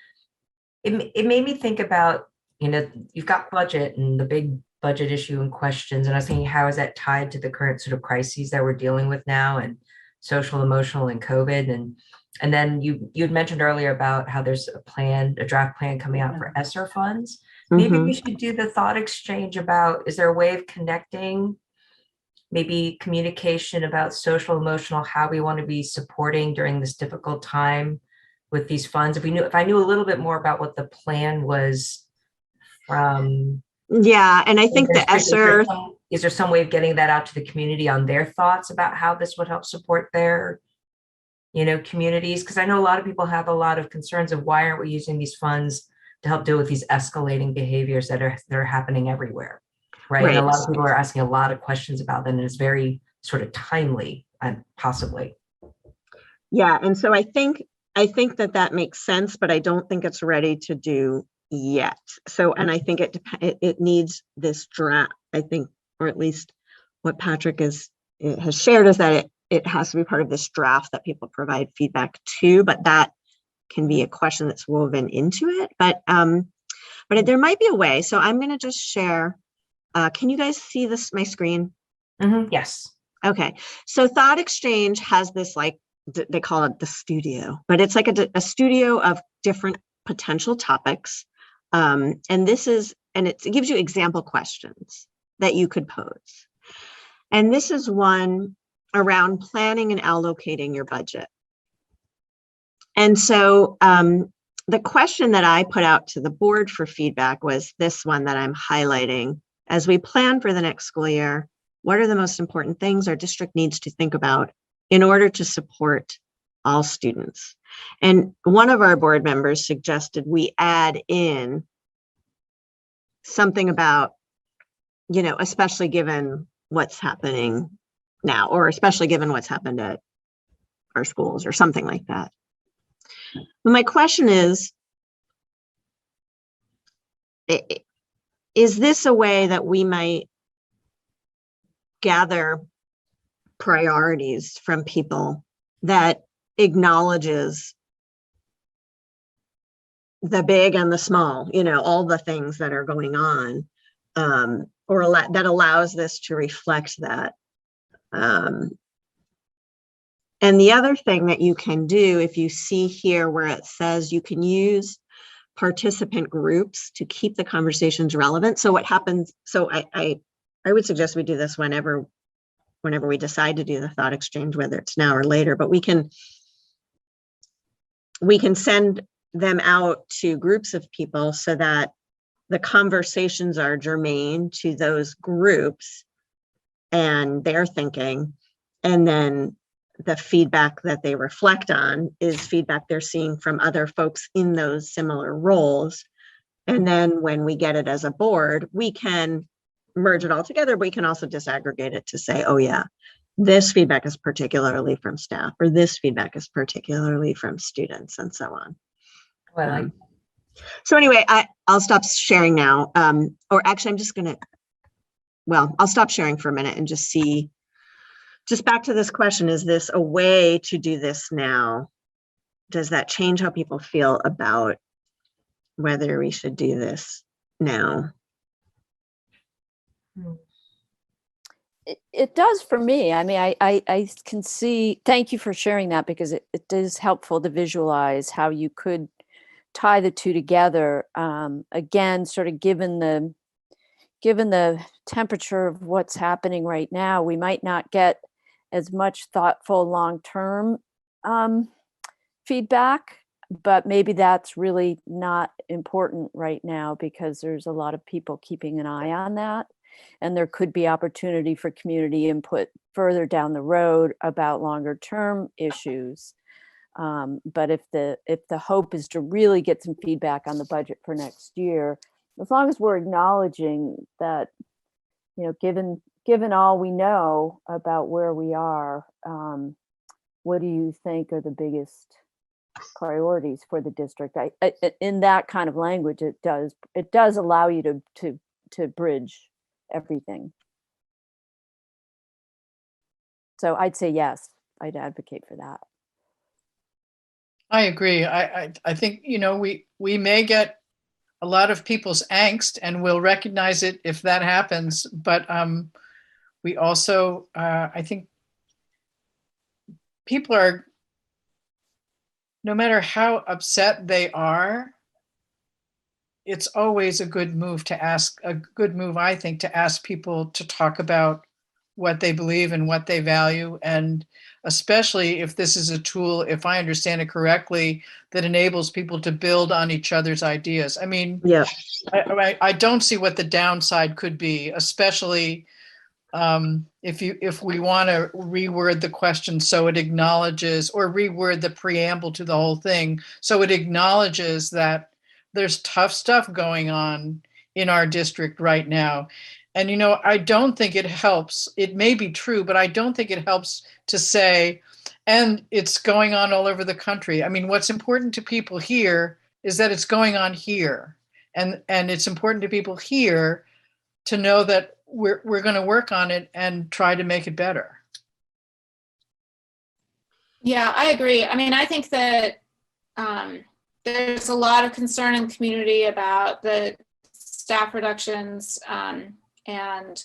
it made me think about, you've got budget and the big budget issue and questions. And I was thinking, how is that tied to the current sort of crises that we're dealing with now, and social, emotional, and COVID? And then you'd mentioned earlier about how there's a draft plan coming out for Esser funds. Maybe we should do the thought exchange about, is there a way of connecting maybe communication about social, emotional, how we want to be supporting during this difficult time with these funds? If I knew a little bit more about what the plan was from. Yeah, and I think the Esser, is there some way of getting that out to the community on their thoughts about how this would help support their communities? Because I know a lot of people have a lot of concerns of why aren't we using these funds to help deal with these escalating behaviors that are happening everywhere, right? And a lot of people are asking a lot of questions about them, and it's very sort of timely, possibly. Yeah, and so I think that makes sense, but I don't think it's ready to do yet. So, and I think it needs this draft, I think, or at least what Patrick has shared is that it has to be part of this draft that people provide feedback to, but that can be a question that's woven into it. But there might be a way. So I'm going to just share. Can you guys see my screen? Yes. Okay. So Thought Exchange has this, they call it the studio, but it's like a studio of different potential topics. And it gives you example questions that you could pose. And this is one around planning and allocating your budget. And so the question that I put out to the board for feedback was this one that I'm highlighting. As we plan for the next school year, what are the most important things our district needs to think about in order to support all students? And one of our board members suggested we add in something about, especially given what's happening now, or especially given what's happened at our schools, or something like that. But my question is this a way that we might gather priorities from people that acknowledges the big and the small, all the things that are going on, that allows this to reflect that. And the other thing that you can do, if you see here where it says you can use participant groups to keep the conversations relevant. So what happens, so I would suggest we do this whenever we decide to do the thought exchange, whether it's now or later, but we can send them out to groups of people so that the conversations are germane to those groups and their thinking. And then the feedback that they reflect on is feedback they're seeing from other folks in those similar roles. And then when we get it as a board, we can merge it all together, but we can also disaggregate it to say, oh yeah, this feedback is particularly from staff, or this feedback is particularly from students, and so on. Well, So anyway, I'll stop sharing now. Or actually, I'm just I'll stop sharing for a minute and just see, just back to this question, is this a way to do this now? Does that change how people feel about whether we should do this now? It does for me. I mean, I can see, thank you for sharing that, because it is helpful to visualize how you could tie the two together. Again, sort of given the temperature of what's happening right now, we might not get as much thoughtful long-term feedback, but maybe that's really not important right now because there's a lot of people keeping an eye on that. And there could be opportunity for community input further down the road about longer term issues. But if the hope is to really get some feedback on the budget for next year, as long as we're acknowledging that, given all we know about where we are, what do you think are the biggest priorities for the district? In that kind of language, it does allow you to bridge everything. So I'd say yes, I'd advocate for that. I agree. I think, we may get a lot of people's angst, and we'll recognize it if that happens. But we also, I think people are, no matter how upset they are, it's always a good move, I think, to ask people to talk about what they believe and what they value. And especially if this is a tool, if I understand it correctly, that enables people to build on each other's ideas. I mean, Yeah. I don't see what the downside could be, especially if we want to reword the question so it acknowledges, or reword the preamble to the whole thing so it acknowledges that there's tough stuff going on in our district right now. And, I don't think it helps. It may be true, but I don't think it helps to say, and it's going on all over the country. I mean, what's important to people here is that it's going on here. And it's important to people here to know that we're going to work on it and try to make it better. Yeah, I agree. I mean, I think that there's a lot of concern in the community about the staff reductions and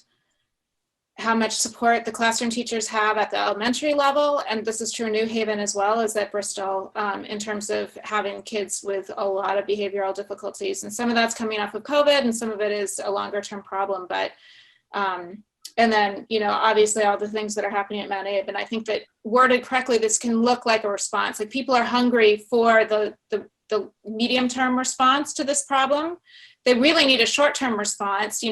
how much support the classroom teachers have at the elementary level. And this is true in New Haven as well as at Bristol, in terms of having kids with a lot of behavioral difficulties. And some of that's coming off of COVID and some of it is a longer term problem. But and then, obviously all the things that are happening at Mount Abe. And I think that worded correctly, this can look like a response. Like people are hungry for the medium-term response to this problem. They really need a short-term response.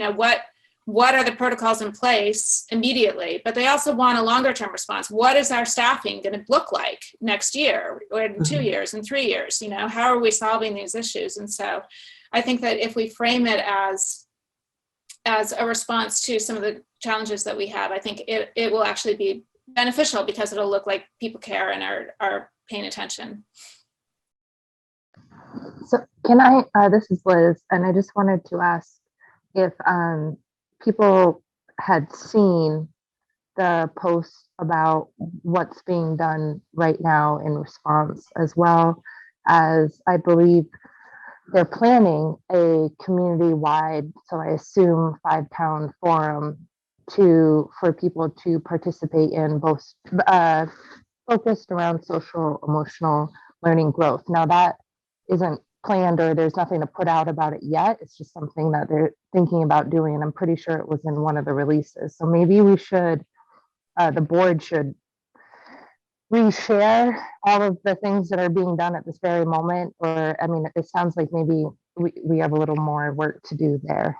What are the protocols in place immediately? But they also want a longer-term response. What is our staffing going to look like next year, or in 2 years, and 3 years? How are we solving these issues? And so I think that if we frame it as a response to some of the challenges that we have, I think it will actually be beneficial because it'll look like people care and are paying attention. So this is Liz, and I just wanted to ask if people had seen the posts about what's being done right now in response, as well as I believe they're planning a community-wide, so I assume 5-town forum for people to participate in, both focused around social emotional learning growth. Now that isn't planned, or there's nothing to put out about it yet. It's just something that they're thinking about doing. And I'm pretty sure it was in one of the releases. So maybe we should, the board should reshare all of the things that are being done at this very moment. Or, I mean, it sounds like maybe we have a little more work to do there.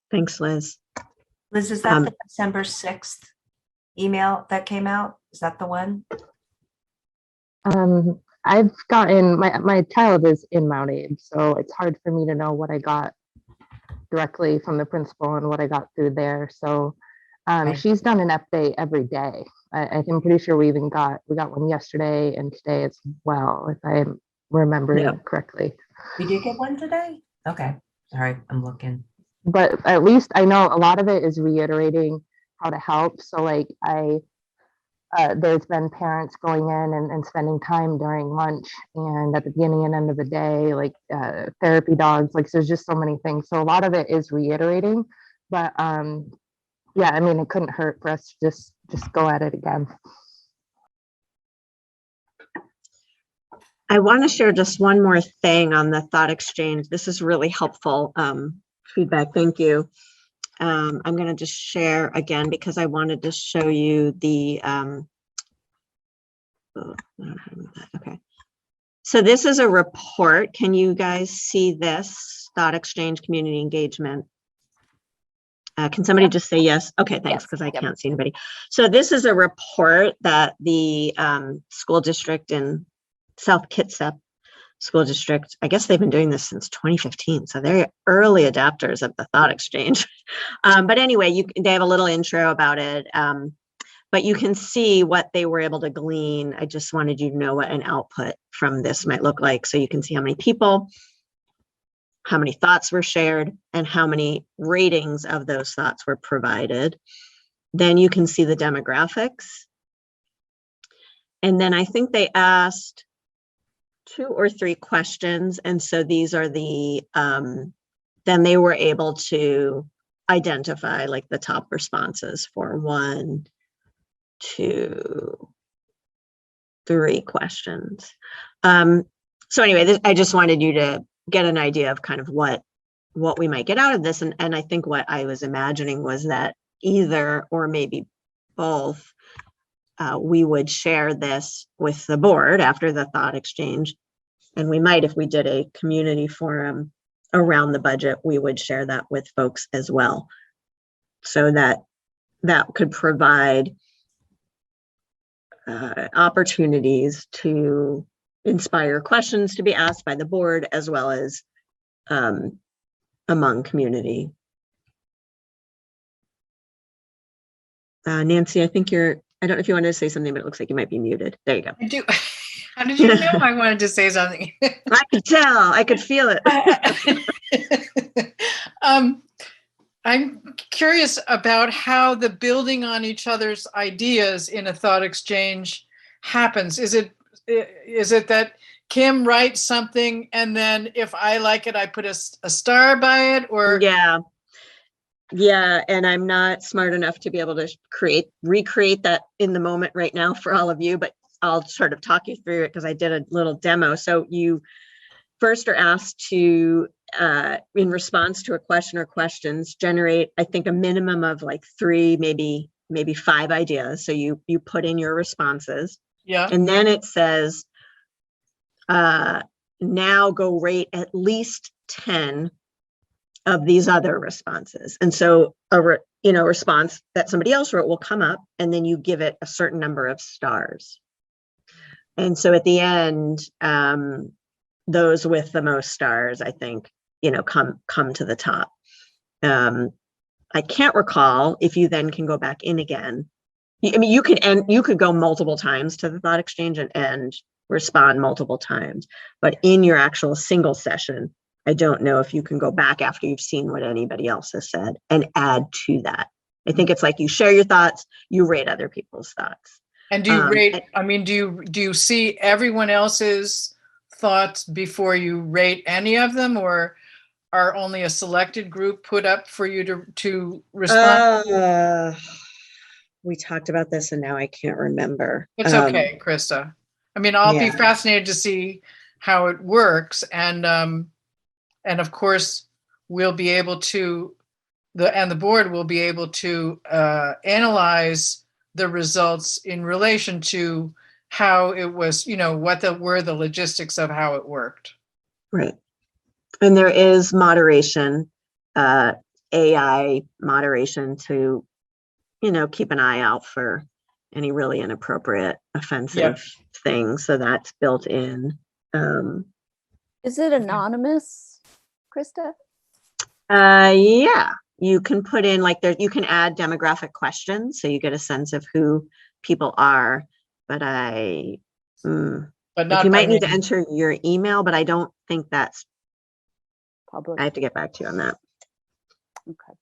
Thanks, Liz. Liz, is that the December 6th email that came out? Is that the one? I've gotten, my child is in Mount Abe, so it's hard for me to know what I got directly from the principal and what I got through there. So Okay. she's done an update every day. I'm pretty sure we got one yesterday and today as well, if I'm remembering correctly. We did get one today? Okay. Sorry, I'm looking. But at least I know a lot of it is reiterating how to help. So like there's been parents going in and spending time during lunch and at the beginning and end of the day, like therapy dogs, like there's just so many things. So a lot of it is reiterating, but yeah, I mean, it couldn't hurt for us to just go at it again. I want to share just one more thing on the thought exchange. This is really helpful feedback. Thank you. I'm going to just share again because I wanted to show you the, okay. So this is a report. Can you guys see this thought exchange community engagement? Can somebody just say yes? Okay, thanks, because I can't see anybody. So this is a report that the school district in South Kitsap School District, I guess they've been doing this since 2015, so they're early adapters of the thought exchange. But anyway, they have a little intro about it, but you can see what they were able to glean. I just wanted you to know what an output from this might look like, so you can see how many people, how many thoughts were shared, and how many ratings of those thoughts were provided. Then you can see the demographics. And then I think they asked 2 or 3 questions. And so these are the, then they were able to identify like the top responses for 1, 2, 3 questions. So anyway, I just wanted you to get an idea of kind of what we might get out of this. And I think what I was imagining was that either, or maybe both, we would share this with the board after the thought exchange. And we might, if we did a community forum around the budget, we would share that with folks as well. So that could provide opportunities to inspire questions to be asked by the board, as well as among community. Nancy, I think I don't know if you wanted to say something, but it looks like you might be muted. There you go. I do. How did you know I wanted to say something? I could tell. I could feel it. I'm curious about how the building on each other's ideas in a thought exchange happens. Is it that Kim writes something and then if I like it, I put a star by it, or? Yeah, and I'm not smart enough to be able to recreate that in the moment right now for all of you, but I'll sort of talk you through it because I did a little demo. So you first are asked to, in response to a question or questions, generate, I think, a minimum of like 3, maybe 5 ideas. So you put in your responses. Yeah. And then it says, now go rate at least 10 of these other responses. And so a response that somebody else wrote will come up, and then you give it a certain number of stars. And so at the end, those with the most stars, I think, come to the top. I can't recall if you then can go back in again. I mean, you could go multiple times to the thought exchange and respond multiple times, but in your actual single session, I don't know if you can go back after you've seen what anybody else has said and add to that. I think it's like you share your thoughts, you rate other people's thoughts. And do you rate, and- I mean, do you see everyone else's thoughts before you rate any of them, or are only a selected group put up for you to respond? We talked about this and now I can't remember. It's okay, Krista. I mean, I'll be yeah. fascinated to see how it works, and of course, we'll be able to, the board will be able to analyze the results in relation to how it was, what were the logistics of how it worked. Right. And there is moderation, AI moderation to, keep an eye out for any really inappropriate, offensive things. So that's built in. Is it anonymous, Krista? Yeah, you can put in you can add demographic questions so you get a sense of who people are. But But not you by might need to name. enter your email, but I don't think that's Public. I have to get back to you on that. Okay.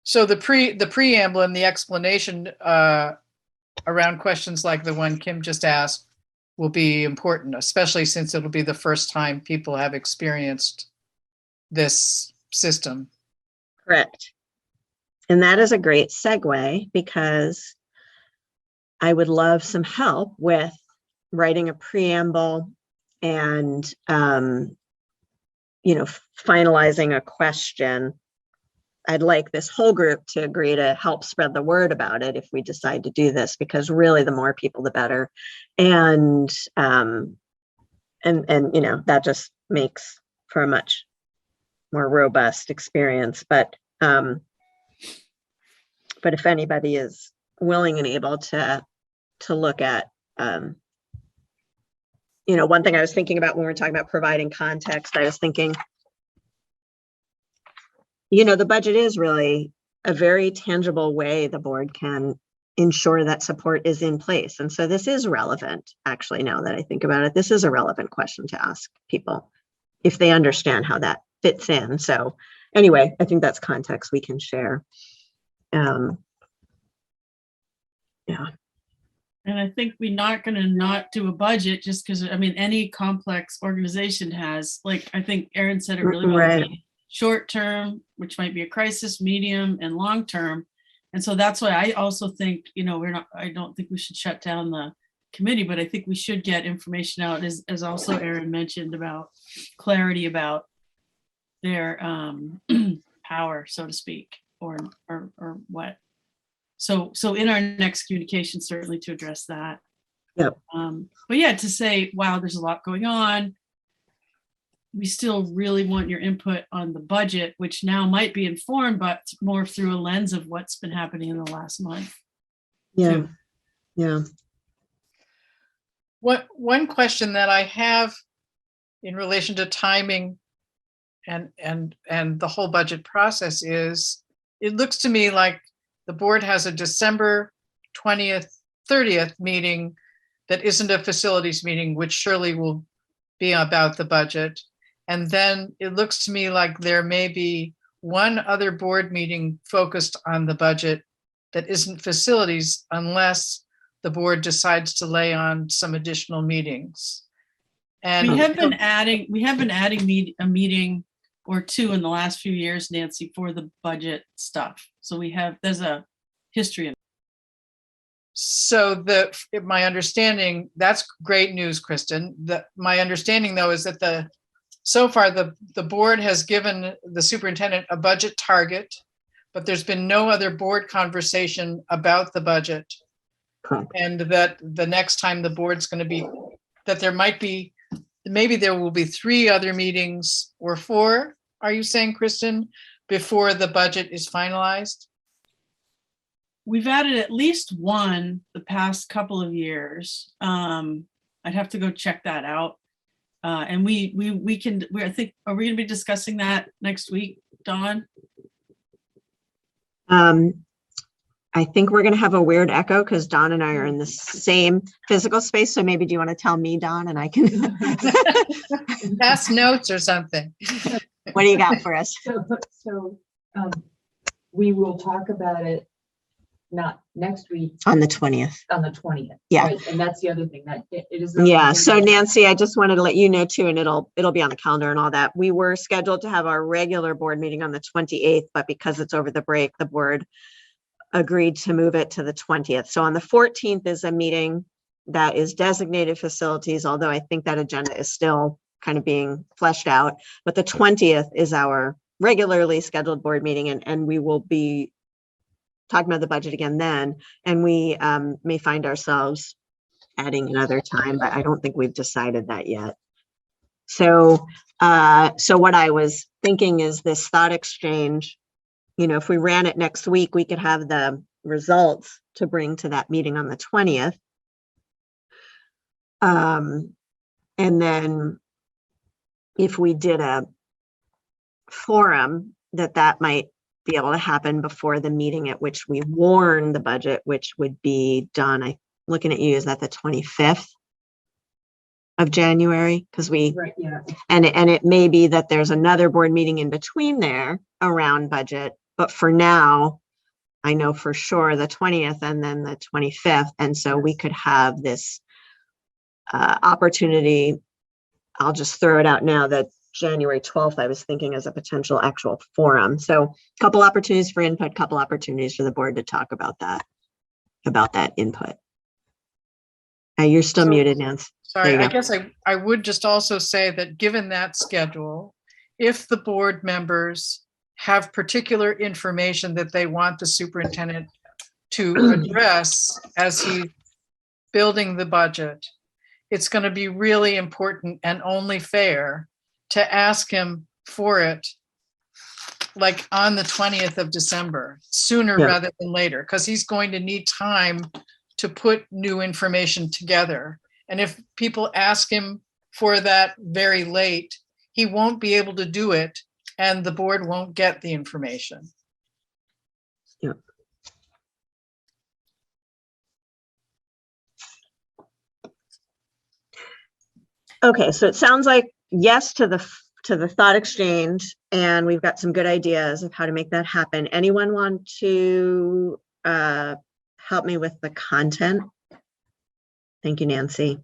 So the preamble and the explanation around questions like the one Kim just asked will be important, especially since it'll be the first time people have experienced this system. Correct. And that is a great segue, because I would love some help with writing a preamble and, finalizing a question. I'd like this whole group to agree to help spread the word about it if we decide to do this, because really the more people, the better. And that just makes for a much more robust experience. But if anybody is willing and able to look at, one thing I was thinking about when we were talking about providing context, I was thinking, the budget is really a very tangible way the board can ensure that support is in place. And so this is relevant, actually, now that I think about it, this is a relevant question to ask people if they understand how that fits in. So anyway, I think that's context we can share. Yeah. And I think we're not going to not do a budget just because, any complex organization has, I think Erin said it really well, Right. short term, which might be a crisis, medium and long term. And so that's why I also think, I don't think we should shut down the committee, but I think we should get information out, as also Erin mentioned, about clarity about their power, so to speak, or what. So in our next communication, certainly to address that. Yep. But yeah, to say, wow, there's a lot going on. We still really want your input on the budget, which now might be informed, but more through a lens of what's been happening in the last month. Yeah. too. Yeah. One question that I have in relation to timing and the whole budget process is, it looks to me like the board has a December 20th, 30th meeting that isn't a facilities meeting, which surely will be about the budget. And then it looks to me like there may be one other board meeting focused on the budget that isn't facilities, unless the board decides to lay on some additional meetings. And We have been adding a meeting or two in the last few years, Nancy, for the budget stuff. So there's a history of. So my understanding, that's great news, Kristen. My understanding though is that so far the board has given the superintendent a budget target, but there's been no other board conversation about the budget. Correct. And that the next time the board's going to be, that maybe there will be 3 other meetings or 4, are you saying, Kristen, before the budget is finalized? We've added at least one the past couple of years. I'd have to go check that out. And I think, are we gonna be discussing that next week, Dawn? I think we're going to have a weird echo because Dawn and I are in the same physical space. So maybe do you want to tell me, Dawn, and I can Pass notes or something. What do you got for us? So we will talk about it not next week, On the 20th. on the 20th. Yeah. Right, and that's the other thing that it is. Yeah, so Nancy, I just wanted to let you know too, and it'll be on the calendar and all that. We were scheduled to have our regular board meeting on the 28th, but because it's over the break, the board agreed to move it to the 20th. So on the 14th is a meeting that is designated facilities, although I think that agenda is still kind of being fleshed out. But the 20th is our regularly scheduled board meeting, and we will be talking about the budget again then, and we may find ourselves adding another time, but I don't think we've decided that yet. So what I was thinking is this thought exchange, if we ran it next week, we could have the results to bring to that meeting on the 20th. And then if we did a forum, that might be able to happen before the meeting at which we warn the budget, which would be done, looking at you, is that the 25th of January? Because Right, yeah. and it may be that there's another board meeting in between there around budget, but for now, I know for sure the 20th and then the 25th. And so we could have this opportunity. I'll just throw it out now that January 12th, I was thinking as a potential actual forum. So a couple opportunities for input, couple opportunities for the board to talk about that input. You're still muted, Nancy. Sorry, There you I go. guess I would just also say that given that schedule, if the board members have particular information that they want the superintendent to address as he's building the budget, it's going to be really important and only fair to ask him for it like on the 20th of December, sooner rather than later, because he's going to need time to put new information together. And if people ask him for that very late, he won't be able to do it and the board won't get the information. Yeah. Okay, so it sounds like yes to the thought exchange, and we've got some good ideas of how to make that happen. Anyone want to help me with the content? Thank you, Nancy.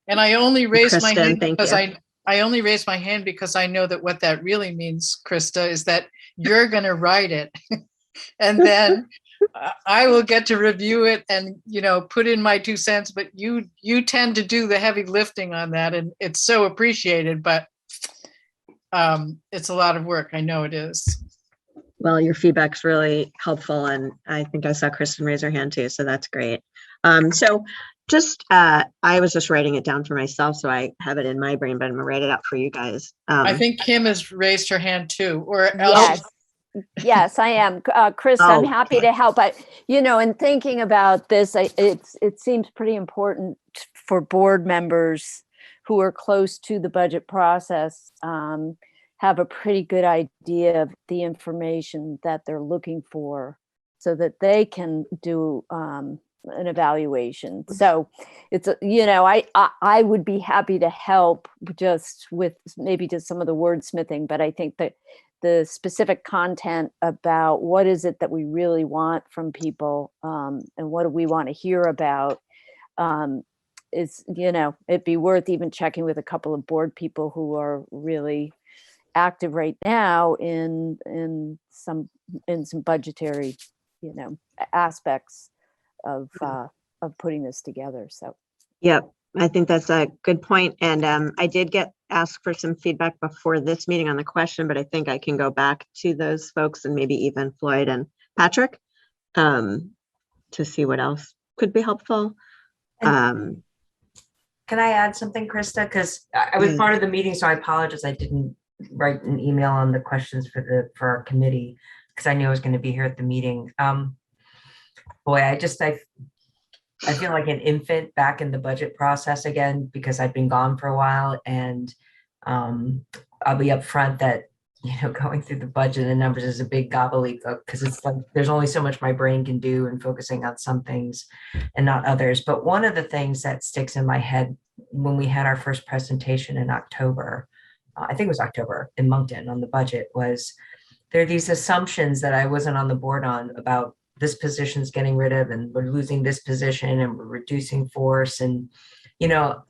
And I only raised my Kristen, hand thank because you. I only raised my hand because I know that what that really means, Krista, is that you're going to write it. And then I will get to review it and, put in my 2 cents, but you tend to do the heavy lifting on that. And it's so appreciated, but it's a lot of work. I know it is. Well, your feedback's really helpful, and I think I saw Kristen raise her hand too, so that's great. So just, I was just writing it down for myself, so I have it in my brain, but I'm gonna write it out for you guys. I think Kim has raised her hand too, or Yes. Yes, I am. Chris, I'm Oh, happy to help. But, in thinking about this, it seems pretty important for board members who are close to the budget process, have a pretty good idea of the information that they're looking for so that they can do an evaluation. So it's, I would be happy to help just with maybe just some of the wordsmithing, but I think that the specific content about what is it that we really want from people, and what do we want to hear about, is, it'd be worth even checking with a couple of board people who are really active right now in some budgetary, aspects of putting this together. So. Yep, I think that's a good point. And I did ask for some feedback before this meeting on the question, but I think I can go back to those folks and maybe even Floyd and Patrick to see what else could be helpful. Can I add something, Krista? Because I was part of the meeting, so I apologize. I didn't write an email on the questions for our committee because I knew I was going to be here at the meeting. Boy, I feel like an infant back in the budget process again because I've been gone for a while, and I'll be upfront that going through the budget and numbers is a big gobbledygook because it's like there's only so much my brain can do and focusing on some things and not others. But one of the things that sticks in my head when we had our first presentation in October, I think it was October in Moncton on the budget, was there are these assumptions that I wasn't on the board on about this position's getting rid of, and we're losing this position, and we're reducing force. And, you know,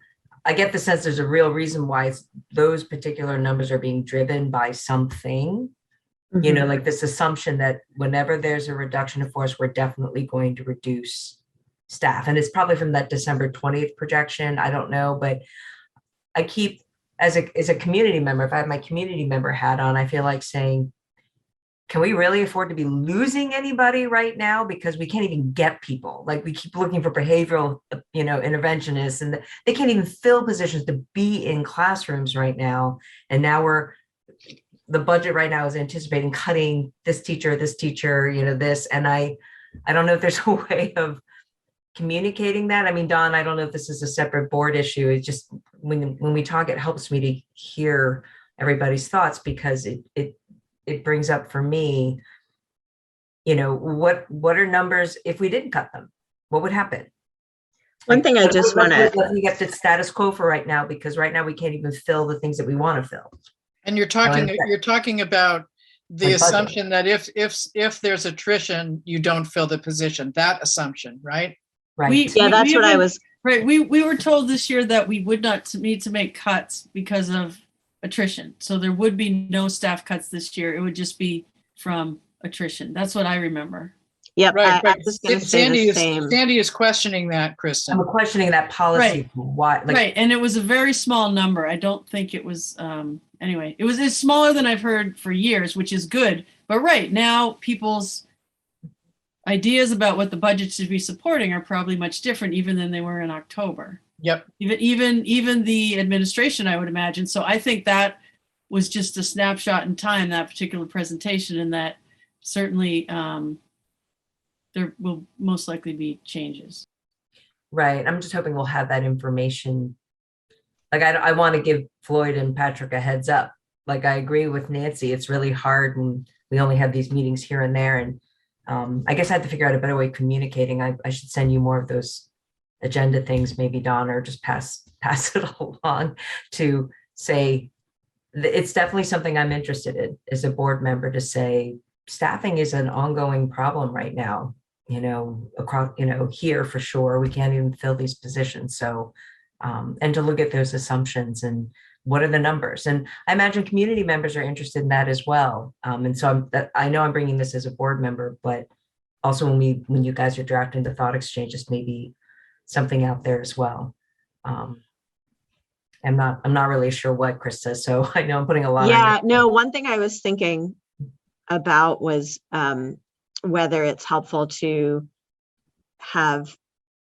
I get the sense there's a real reason why those particular numbers are being driven by something, you know, like this assumption that whenever there's a reduction of force, we're definitely going to reduce staff. And it's probably from that December 20th projection. I don't know, but I keep, as a community member, if I have my community member hat on, I feel like saying, can we really afford to be losing anybody right now? Because we can't even get people. Like, we keep looking for behavioral, you know, interventionists, and they can't even fill positions to be in classrooms right now. And now the budget right now is anticipating cutting this teacher, you know, this. And I don't know if there's a way of communicating that. I mean, Don, I don't know if this is a separate board issue. It's just when we talk, it helps me to hear everybody's thoughts, because it brings up for me, you know, what are numbers if we didn't cut them? What would happen? One thing I just want to, let me get the status quo for right now, because right now we can't even fill the things that we want to fill. And you're talking about the assumption that if there's attrition, you don't fill the position, that assumption, right? Right. that's what I was. Right. We were told this year that we would not need to make cuts because of attrition. So there would be no staff cuts this year. It would just be from attrition. That's what I remember. Yep. Right. I was going to say the same. Sandy is questioning that, Kristen. I'm questioning that policy. Right. Why, like, Right. And it was a very small number. I don't think it was, anyway, it's smaller than I've heard for years, which is good. But right now, people's ideas about what the budget should be supporting are probably much different even than they were in October. Yep. Even the administration, I would imagine. So I think that was just a snapshot in time, that particular presentation, and that certainly there will most likely be changes. right. I'm just hoping we'll have that information. Like, I want to give Floyd and Patrick a heads up. Like, I agree with Nancy. It's really hard, and we only have these meetings here and there. And I guess I have to figure out a better way of communicating. I should send you more of those agenda things, maybe, Don, or just pass it along to say it's definitely something I'm interested in as a board member, to say staffing is an ongoing problem right now, you know, across, you know, here for sure. We can't even fill these positions. So, and to look at those assumptions and what are the numbers. And I imagine community members are interested in that as well. And so I know I'm bringing this as a board member, but also when you guys are drafting the thought exchanges, maybe something out there as well. I'm not really sure what Chris says, so I know I'm putting a lot. Yeah, no, one thing I was thinking about was whether it's helpful to have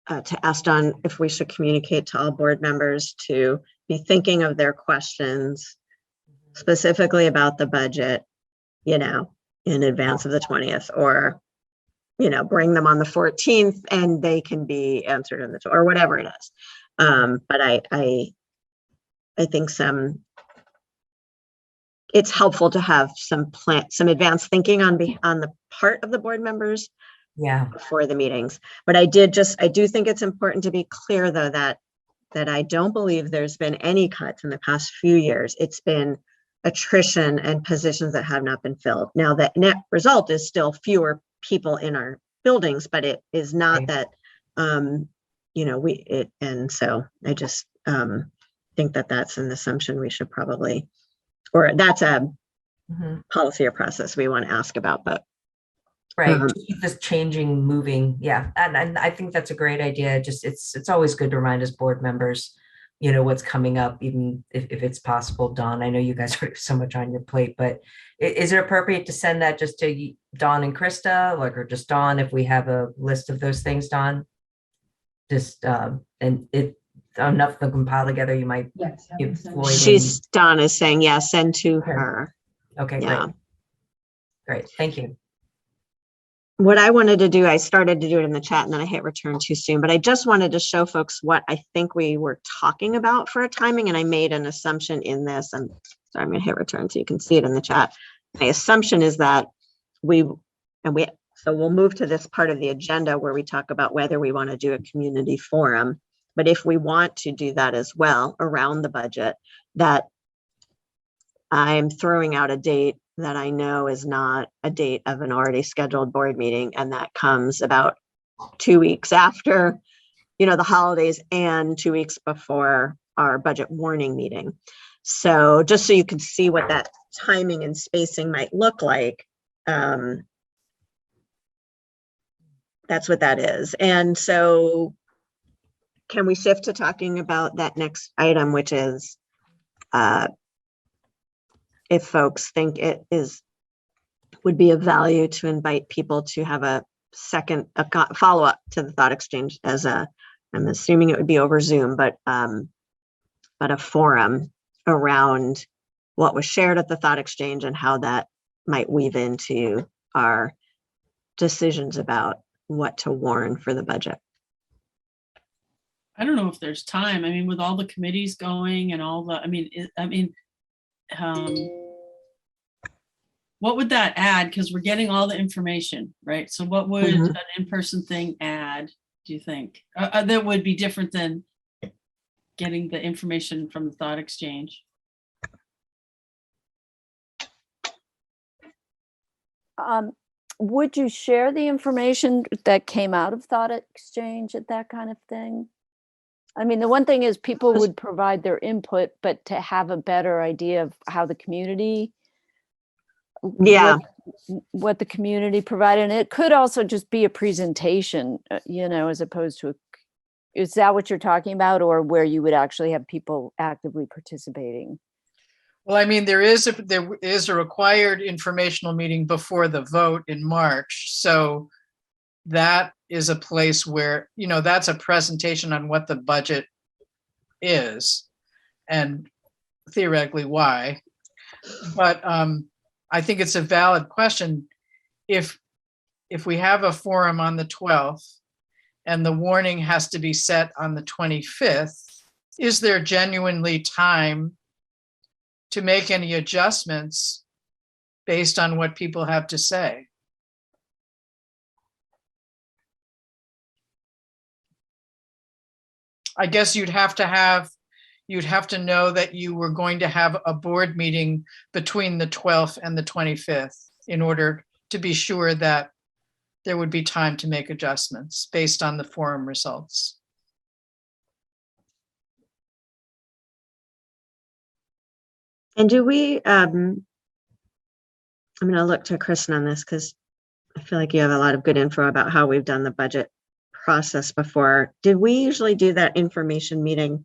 to ask Don if we should communicate to all board members to be thinking of their questions specifically about the budget, you know, in advance of the 20th, or, you know, bring them on the 14th and they can be answered in or whatever it is. But I think it's helpful to have some advanced thinking on the part of the board members, before the meetings. But I do think it's important to be clear, though, that I don't believe there's been any cuts in the past few years. It's been attrition and positions that have not been filled. Now, the net result is still fewer people in our buildings, but it is not that, you know, and so I just think that that's an assumption we should probably, or that's a policy or process we want to ask about, but. Right, keep this changing, moving, yeah, and I think that's a great idea. Just it's always good to remind us board members, you know, what's coming up, even if it's possible. Don, I know you guys have so much on your plate, but is it appropriate to send that just to Don and Krista, like, or just Don, if we have a list of those things, Don? Just and it enough to compile together, you might give Floyd. Don is saying, yeah, send to her. Okay, yeah. Great, thank you. What I wanted to do, I started to do it in the chat and then I hit return too soon, but I just wanted to show folks what I think we were talking about for a timing, and I made an assumption in this, and so I'm going to hit return so you can see it in the chat. My assumption is that so we'll move to this part of the agenda where we talk about whether we want to do a community forum, but if we want to do that as well around the budget, that I'm throwing out a date that I know is not a date of an already scheduled board meeting, and that comes about 2 weeks after, the holidays and 2 weeks before our budget warning meeting. So just so you can see what that timing and spacing might look like, that's what that is. And so can we shift to talking about that next item, which is if folks think it would be of value to invite people to have a follow-up to the thought exchange I'm assuming it would be over Zoom, but a forum around what was shared at the thought exchange and how that might weave into our decisions about what to warn for the budget. I don't know if there's time. I mean, with all the committees going and all the, what would that add? Because we're getting all the information, right? So what would Mhm. an in-person thing add, do you think? That would be different than getting the information from the thought exchange? Would you share the information that came out of thought exchange at that kind of thing? I mean, the one thing is people would provide their input, but to have a better idea of how the community, Yeah. what the community provided. And it could also just be a presentation, as opposed to is that what you're talking about, or where you would actually have people actively participating? Well, I mean, there is a required informational meeting before the vote in March. So that is a place where, that's a presentation on what the budget is and theoretically why. But I think it's a valid question. If we have a forum on the 12th and the warning has to be set on the 25th, is there genuinely time to make any adjustments based on what people have to say? I guess you'd have to know that you were going to have a board meeting between the 12th and the 25th in order to be sure that there would be time to make adjustments based on the forum results. And do we, I'm going to look to Kristen on this because I feel like you have a lot of good info about how we've done the budget process before. Did we usually do that information meeting?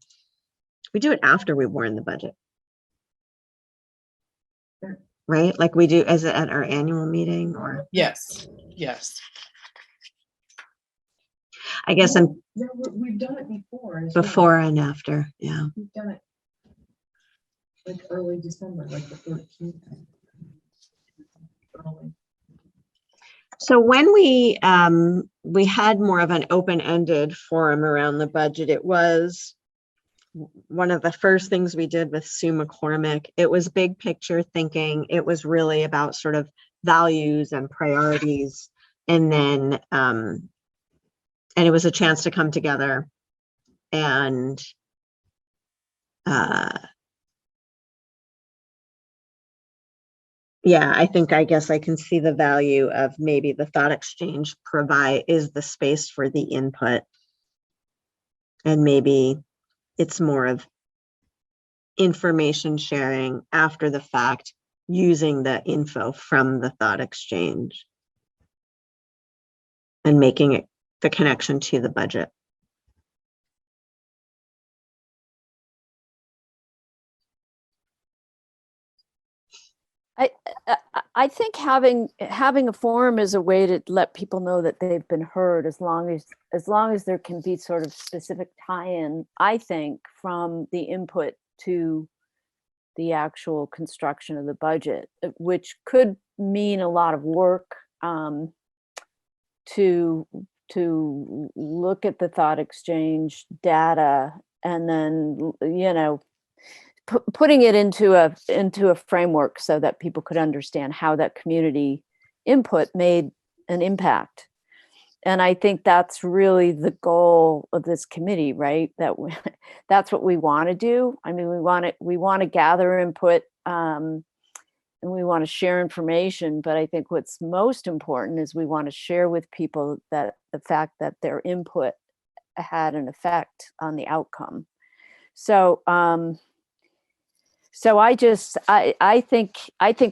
We do it after we warn the budget, right? Like we do, is it at our annual meeting or? Yes. I guess I'm No, we've done it before. as before well. and after, yeah. We've done it like early December, like the 13th. Early. So when we had more of an open-ended forum around the budget, it was one of the first things we did with Sue McCormick. It was big picture thinking. It was really about sort of values and priorities. And then, and it was a chance to come together and yeah, I guess I can see the value of maybe the thought exchange is the space for the input. And maybe it's more of information sharing after the fact, using the info from the thought exchange and making it the connection to the budget. I think having a forum is a way to let people know that they've been heard, as long as there can be sort of specific tie-in, I think, from the input to the actual construction of the budget, which could mean a lot of work to look at the thought exchange data and then, putting it into a framework so that people could understand how that community input made an impact. And I think that's really the goal of this committee, right? That's what we want to do. I mean, we want to gather input, we want to share information, but I think what's most important is we want to share with people that the fact that their input had an effect on the outcome. So, so I think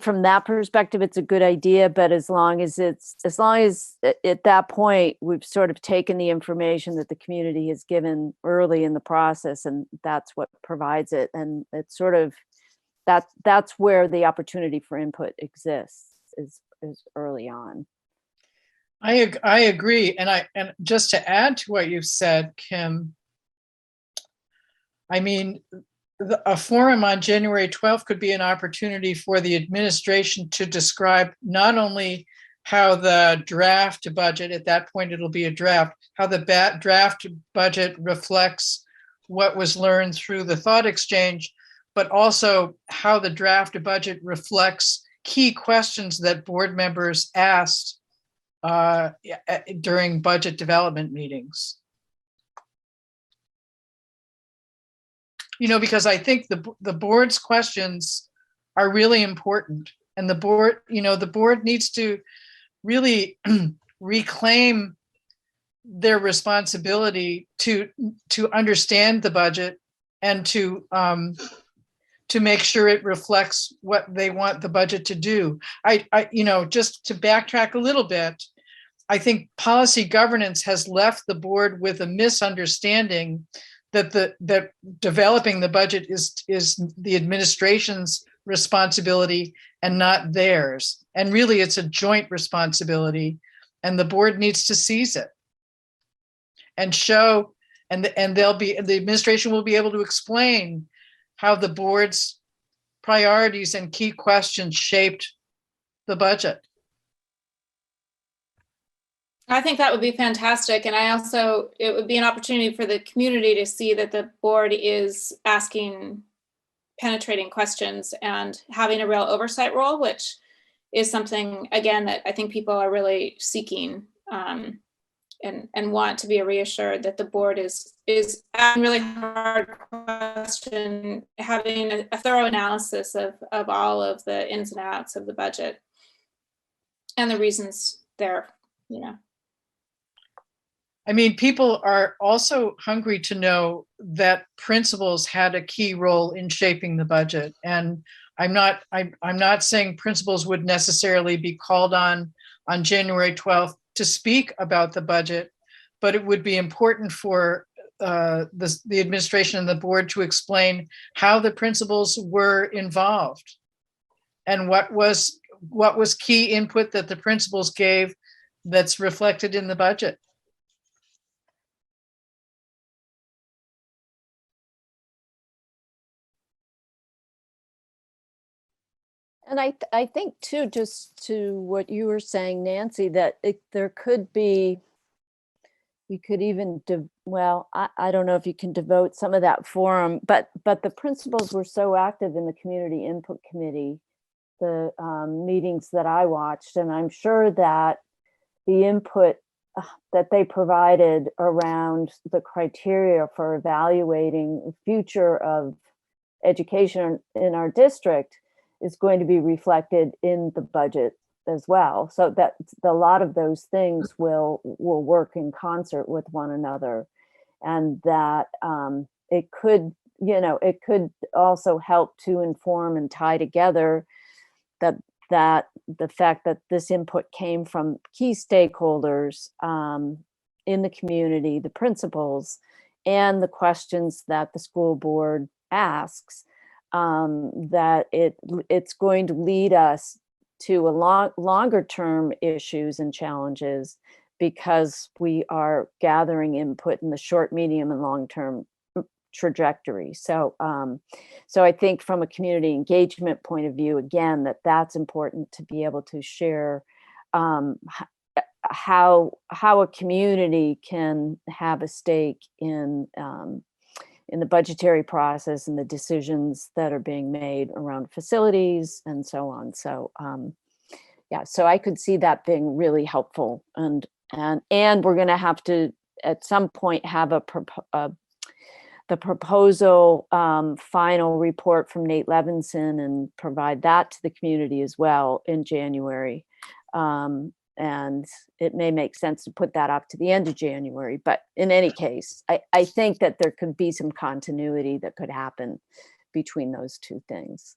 from that perspective, it's a good idea, but as long as at that point, we've sort of taken the information that the community has given early in the process, and that's what provides it. And it's sort of, that's where the opportunity for input exists, is early on. I agree. And just to add to what you've said, Kim, I mean, a forum on January 12th could be an opportunity for the administration to describe not only how the draft budget, at that point it'll be a draft, how the draft budget reflects what was learned through the thought exchange, but also how the draft budget reflects key questions that board members asked during budget development meetings. You know, because I think the board's questions are really important, and the board needs to really reclaim their responsibility to understand the budget and to make sure it reflects what they want the budget to do. Just to backtrack a little bit, I think policy governance has left the board with a misunderstanding that developing the budget is the administration's responsibility and not theirs. And really, it's a joint responsibility, and the board needs to seize it and show, and the administration will be able to explain how the board's priorities and key questions shaped the budget. I think that would be fantastic. And it would be an opportunity for the community to see that the board is asking penetrating questions and having a real oversight role, which is something, again, that I think people are really seeking, and want to be reassured that the board is asking really hard question, having a thorough analysis of all of the ins and outs of the budget and the reasons there, you know. I mean, people are also hungry to know that principals had a key role in shaping the budget. And I'm not saying principals would necessarily be called on January 12th to speak about the budget, but it would be important for the administration and the board to explain how the principals were involved and what was key input that the principals gave that's reflected in the budget. And I think too, just to what you were saying, Nancy, that there could be, you could even, I don't know if you can devote some of that forum, but the principals were so active in the community input committee, the meetings that I watched, and I'm sure that the input that they provided around the criteria for evaluating the future of education in our district is going to be reflected in the budget as well. So that a lot of those things will work in concert with one another, and that it could also help to inform and tie together that the fact that this input came from key stakeholders in the community, the principals, and the questions that the school board asks, that it's going to lead us to a longer term issues and challenges, because we are gathering input in the short, medium, and long term trajectory. So I think from a community engagement point of view, again, that's important to be able to share how a community can have a stake in the budgetary process and the decisions that are being made around facilities and so on. So so I could see that being really helpful, and we're going to have to at some point have the proposal final report from Nate Levinson and provide that to the community as well in January. And it may make sense to put that up to the end of January, but in any case, I think that there could be some continuity that could happen between those two things.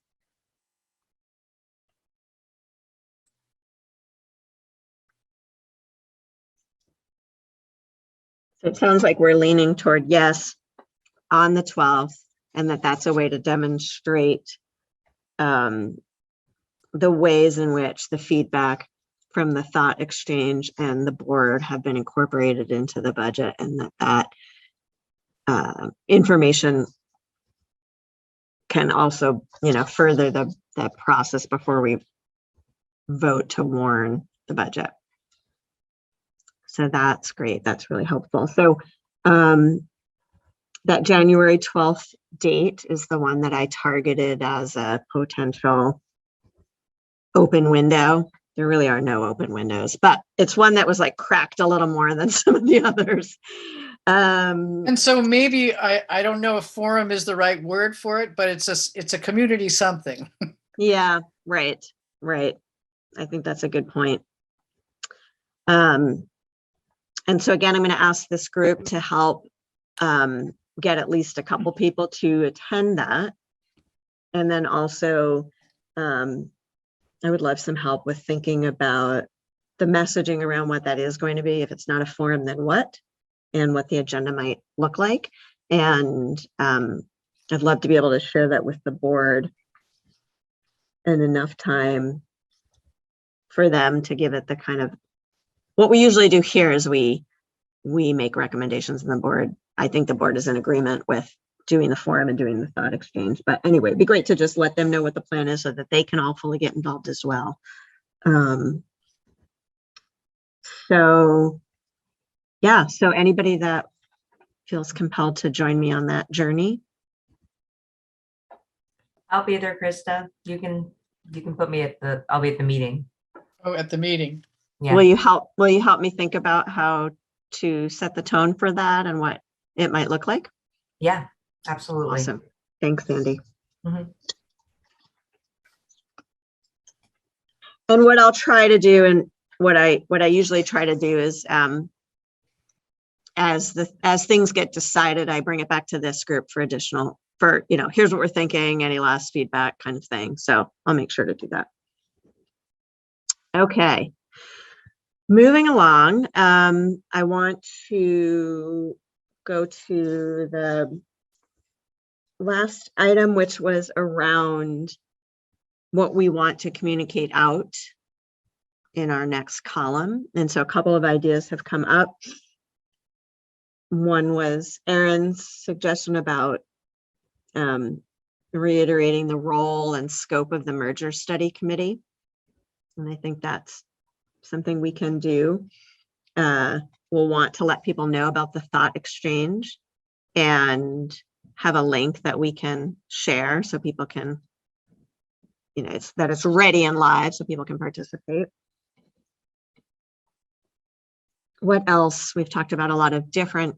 So it sounds like we're leaning toward yes on the 12th, and that's a way to demonstrate the ways in which the feedback from the thought exchange and the board have been incorporated into the budget, and that information can also, further the process before we vote to warn the budget. So that's great. That's really helpful. So that January 12th date is the one that I targeted as a potential open window. There really are no open windows, but it's one that was like cracked a little more than some of the others. And so maybe, I don't know if forum is the right word for it, but it's a community something. Yeah, right. I think that's a good point. And so again, I'm going to ask this group to help get at least a couple people to attend that. And then also, I would love some help with thinking about the messaging around what that is going to be. If it's not a forum, then what? And what the agenda might look like. And I'd love to be able to share that with the board in enough time for them to give it the kind of, what we usually do here is we make recommendations in the board. I think the board is in agreement with doing the forum and doing the thought exchange. But anyway, it'd be great to just let them know what the plan is so that they can all fully get involved as well. So yeah, so anybody that feels compelled to join me on that journey. I'll be there, Krista. You can put me I'll be at the meeting. Oh, at the meeting. Yeah. Will you help me think about how to set the tone for that and what it might look like? Yeah, absolutely. Awesome. Thanks, Sandy. Mhm. And what I'll try to do, and what I usually try to do is, as things get decided, I bring it back to this group for here's what we're thinking, any last feedback kind of thing. So I'll make sure to do that. Okay. Moving along, I want to go to the last item, which was around what we want to communicate out in our next column. And so a couple of ideas have come up. One was Erin's suggestion about reiterating the role and scope of the merger study committee. And I think that's something we can do. We'll want to let people know about the thought exchange and have a link that we can share so people can, it's ready and live so people can participate. What else? We've talked about a lot of different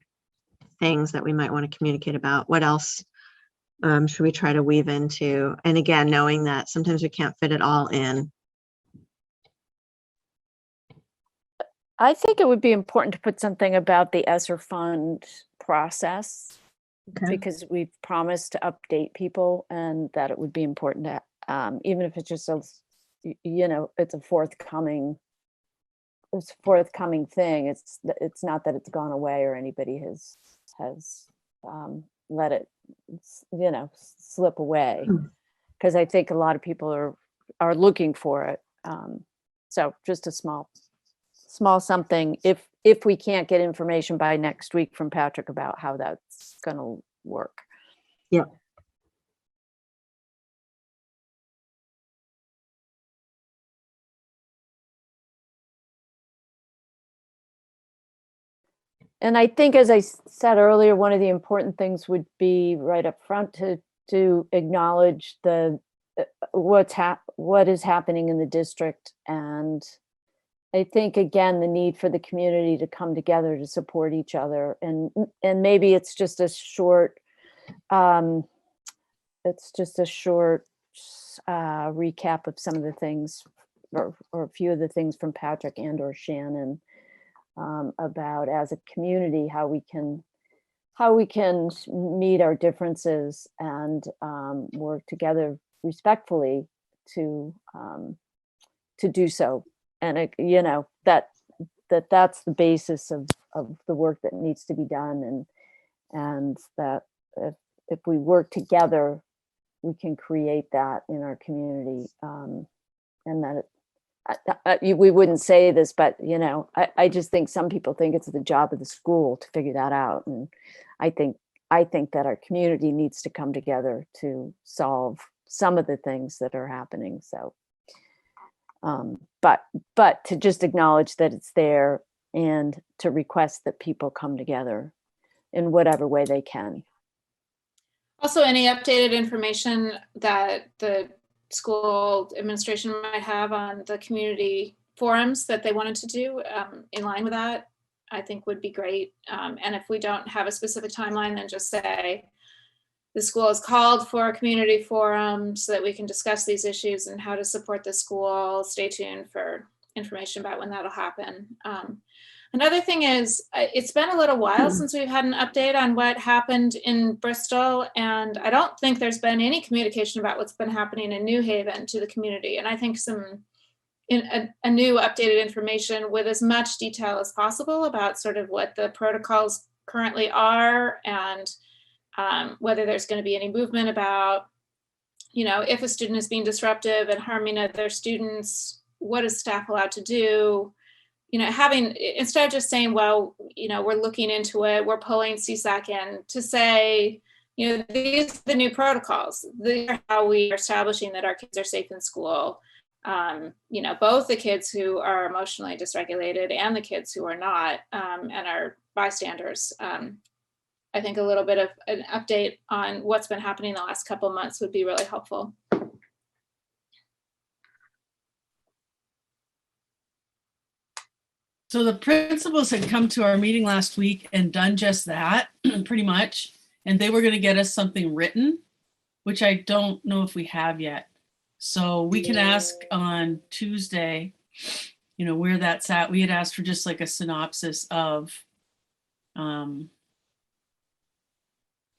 things that we might want to communicate about. What else should we try to weave into? And again, knowing that sometimes we can't fit it all in. I think it would be important to put something about the Esser fund process, because we've promised to update people, and that it would be important to, even if it's just it's a forthcoming thing. It's not that it's gone away or anybody has let it, slip away, because I think a lot of people are looking for it. So just a small something, if we can't get information by next week from Patrick about how that's going to work. Yeah. And I think, as I said earlier, one of the important things would be right up front to acknowledge what is happening in the district. And I think, again, the need for the community to come together to support each other. And maybe it's just a short It's just a short recap of some of the things, or a few of the things from Patrick and or Shannon, about, as a community, how we can meet our differences and work together respectfully to do so. And that's the basis of the work that needs to be done, and that if we work together, we can create that in our community. And that we wouldn't say this, but I just think some people think it's the job of the school to figure that out, and I think that our community needs to come together to solve some of the things that are happening. So, but to just acknowledge that it's there, and to request that people come together in whatever way they can. Also, any updated information that the school administration might have on the community forums that they wanted to do in line with that, I think would be great. And if we don't have a specific timeline, then just say the school has called for a community forum so that we can discuss these issues and how to support the school. Stay tuned for information about when that'll happen. Another thing is, it's been a little while since we've had an update on what happened in Bristol, and I don't think there's been any communication about what's been happening in New Haven to the community. And I think a new updated information with as much detail as possible about sort of what the protocols currently are, and whether there's going to be any movement about, if a student is being disruptive and harming other students, what is staff allowed to do? Instead of just saying, well, we're looking into it, we're pulling CSAC in, to say, these are the new protocols. These are how we are establishing that our kids are safe in school. Both the kids who are emotionally dysregulated and the kids who are not, and are bystanders. I think a little bit of an update on what's been happening the last couple of months would be really helpful. So the principals had come to our meeting last week and done just that, pretty much. And they were going to get us something written, which I don't know if we have yet. So we can ask on Tuesday, where that's at. We had asked for just like a synopsis of, because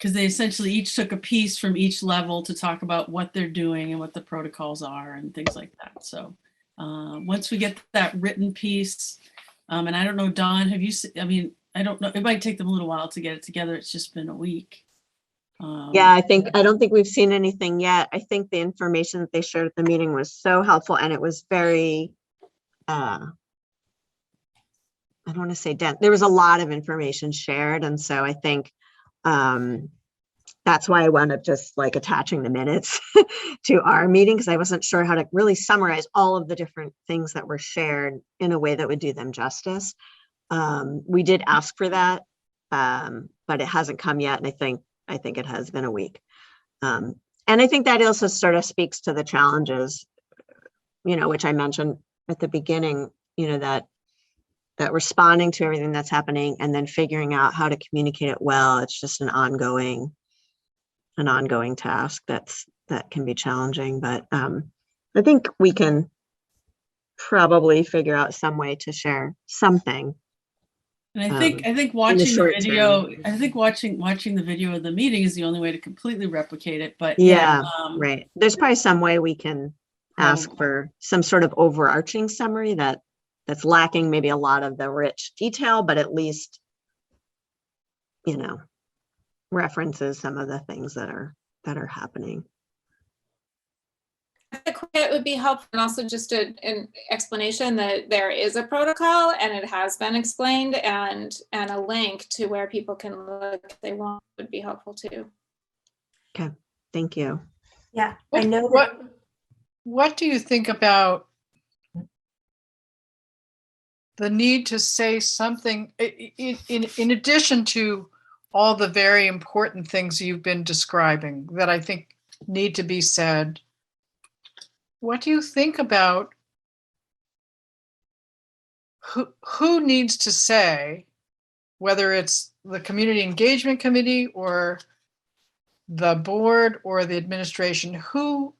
they essentially each took a piece from each level to talk about what they're doing and what the protocols are and things like that. So once we get that written piece, and I don't know, Dawn, have you, I don't know, it might take them a little while to get it together. It's just been a week. Yeah, I don't think we've seen anything yet. I think the information that they shared at the meeting was so helpful, and it was very, I don't want to say dense. There was a lot of information shared. And so I think that's why I wound up just like attaching the minutes to our meeting, because I wasn't sure how to really summarize all of the different things that were shared in a way that would do them justice. We did ask for that, but it hasn't come yet. And I think it has been a week. And I think that also sort of speaks to the challenges, which I mentioned at the beginning, that responding to everything that's happening and then figuring out how to communicate it well. It's just an ongoing task that can be challenging, but I think we can probably figure out some way to share something. And I think watching the video, term. I think watching the video of the meeting is the only way to completely replicate it. But right. There's probably some way we can ask for some sort of overarching summary that's lacking maybe a lot of the rich detail, but at least, references some of the things that are happening. I think it would be helpful, and also just an explanation that there is a protocol and it has been explained, and a link to where people can look if they want would be helpful too. Okay, thank you. Yeah, I know. What do you think about the need to say something in addition to all the very important things you've been describing that I think need to be said? What do you think about who needs to say, whether it's the community engagement committee or the board or the administration, who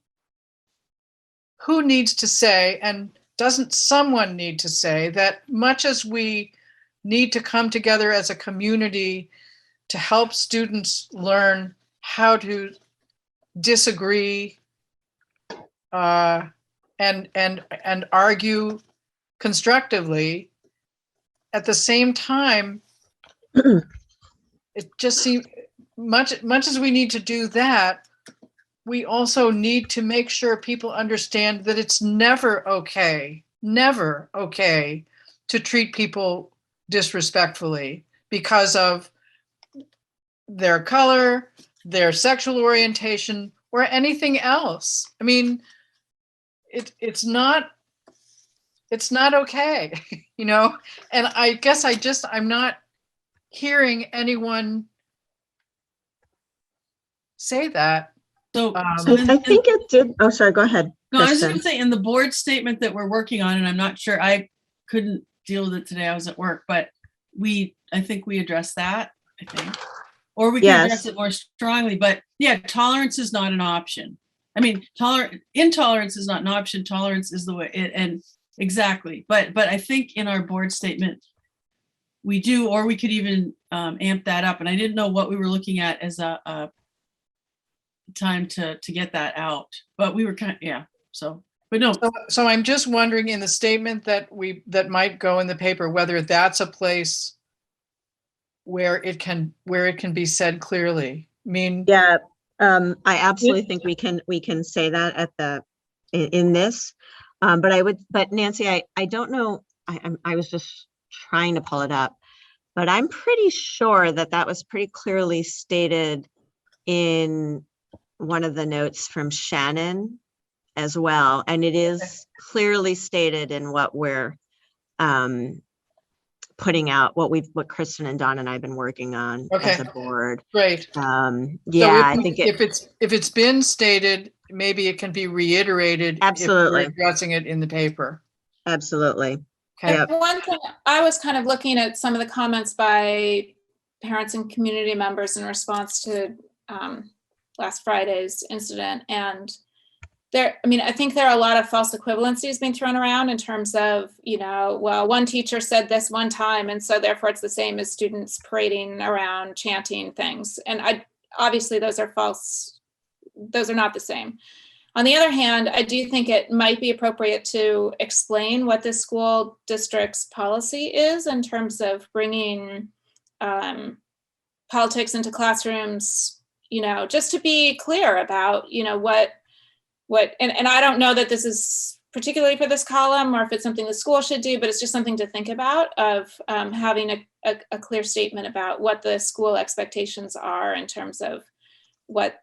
needs to say, and doesn't someone need to say, that much as we need to come together as a community to help students learn how to disagree and argue constructively, at the same time, it just seems much as we need to do that, we also need to make sure people understand that it's never okay to treat people disrespectfully because of their color, their sexual orientation, or anything else. I mean, it's not okay, you know? And I guess I'm not hearing anyone say that. So, I think it did. Oh, sorry, go ahead. no, I was just Kristen. gonna say, in the board statement that we're working on, and I'm not sure, I couldn't deal with it today, I was at work, but I think we addressed that, I think. Or we can address Yes. it more strongly, but yeah, tolerance is not an option. I mean, intolerance is not an option, tolerance is the way, and exactly. But I think in our board statement, we do, or we could even amp that up. And I didn't know what we were looking at as a time to get that out, but we were so, but no. So I'm just wondering, in the statement that might go in the paper, whether that's a place where it can be said clearly. I mean, Yeah, I absolutely think we can say that in this. But Nancy, I don't know, I was just trying to pull it up, but I'm pretty sure that was pretty clearly stated in one of the notes from Shannon as well. And it is clearly stated in what we're putting out, what Kristen and Don and I have been working on as a board. great. Yeah, I think if it's been stated, maybe it can be reiterated. Absolutely. If we're addressing it in the paper. Absolutely. Okay. Yep. One thing, I was kind of looking at some of the comments by parents and community members in response to last Friday's incident. And I think there are a lot of false equivalencies being thrown around in terms of, well, one teacher said this one time, and so therefore it's the same as students parading around chanting things. And obviously those are false. Those are not the same. On the other hand, I do think it might be appropriate to explain what the school district's policy is in terms of bringing politics into classrooms, just to be clear about, and I don't know that this is particularly for this column or if it's something the school should do, but it's just something to think about of having a clear statement about what the school expectations are in terms of what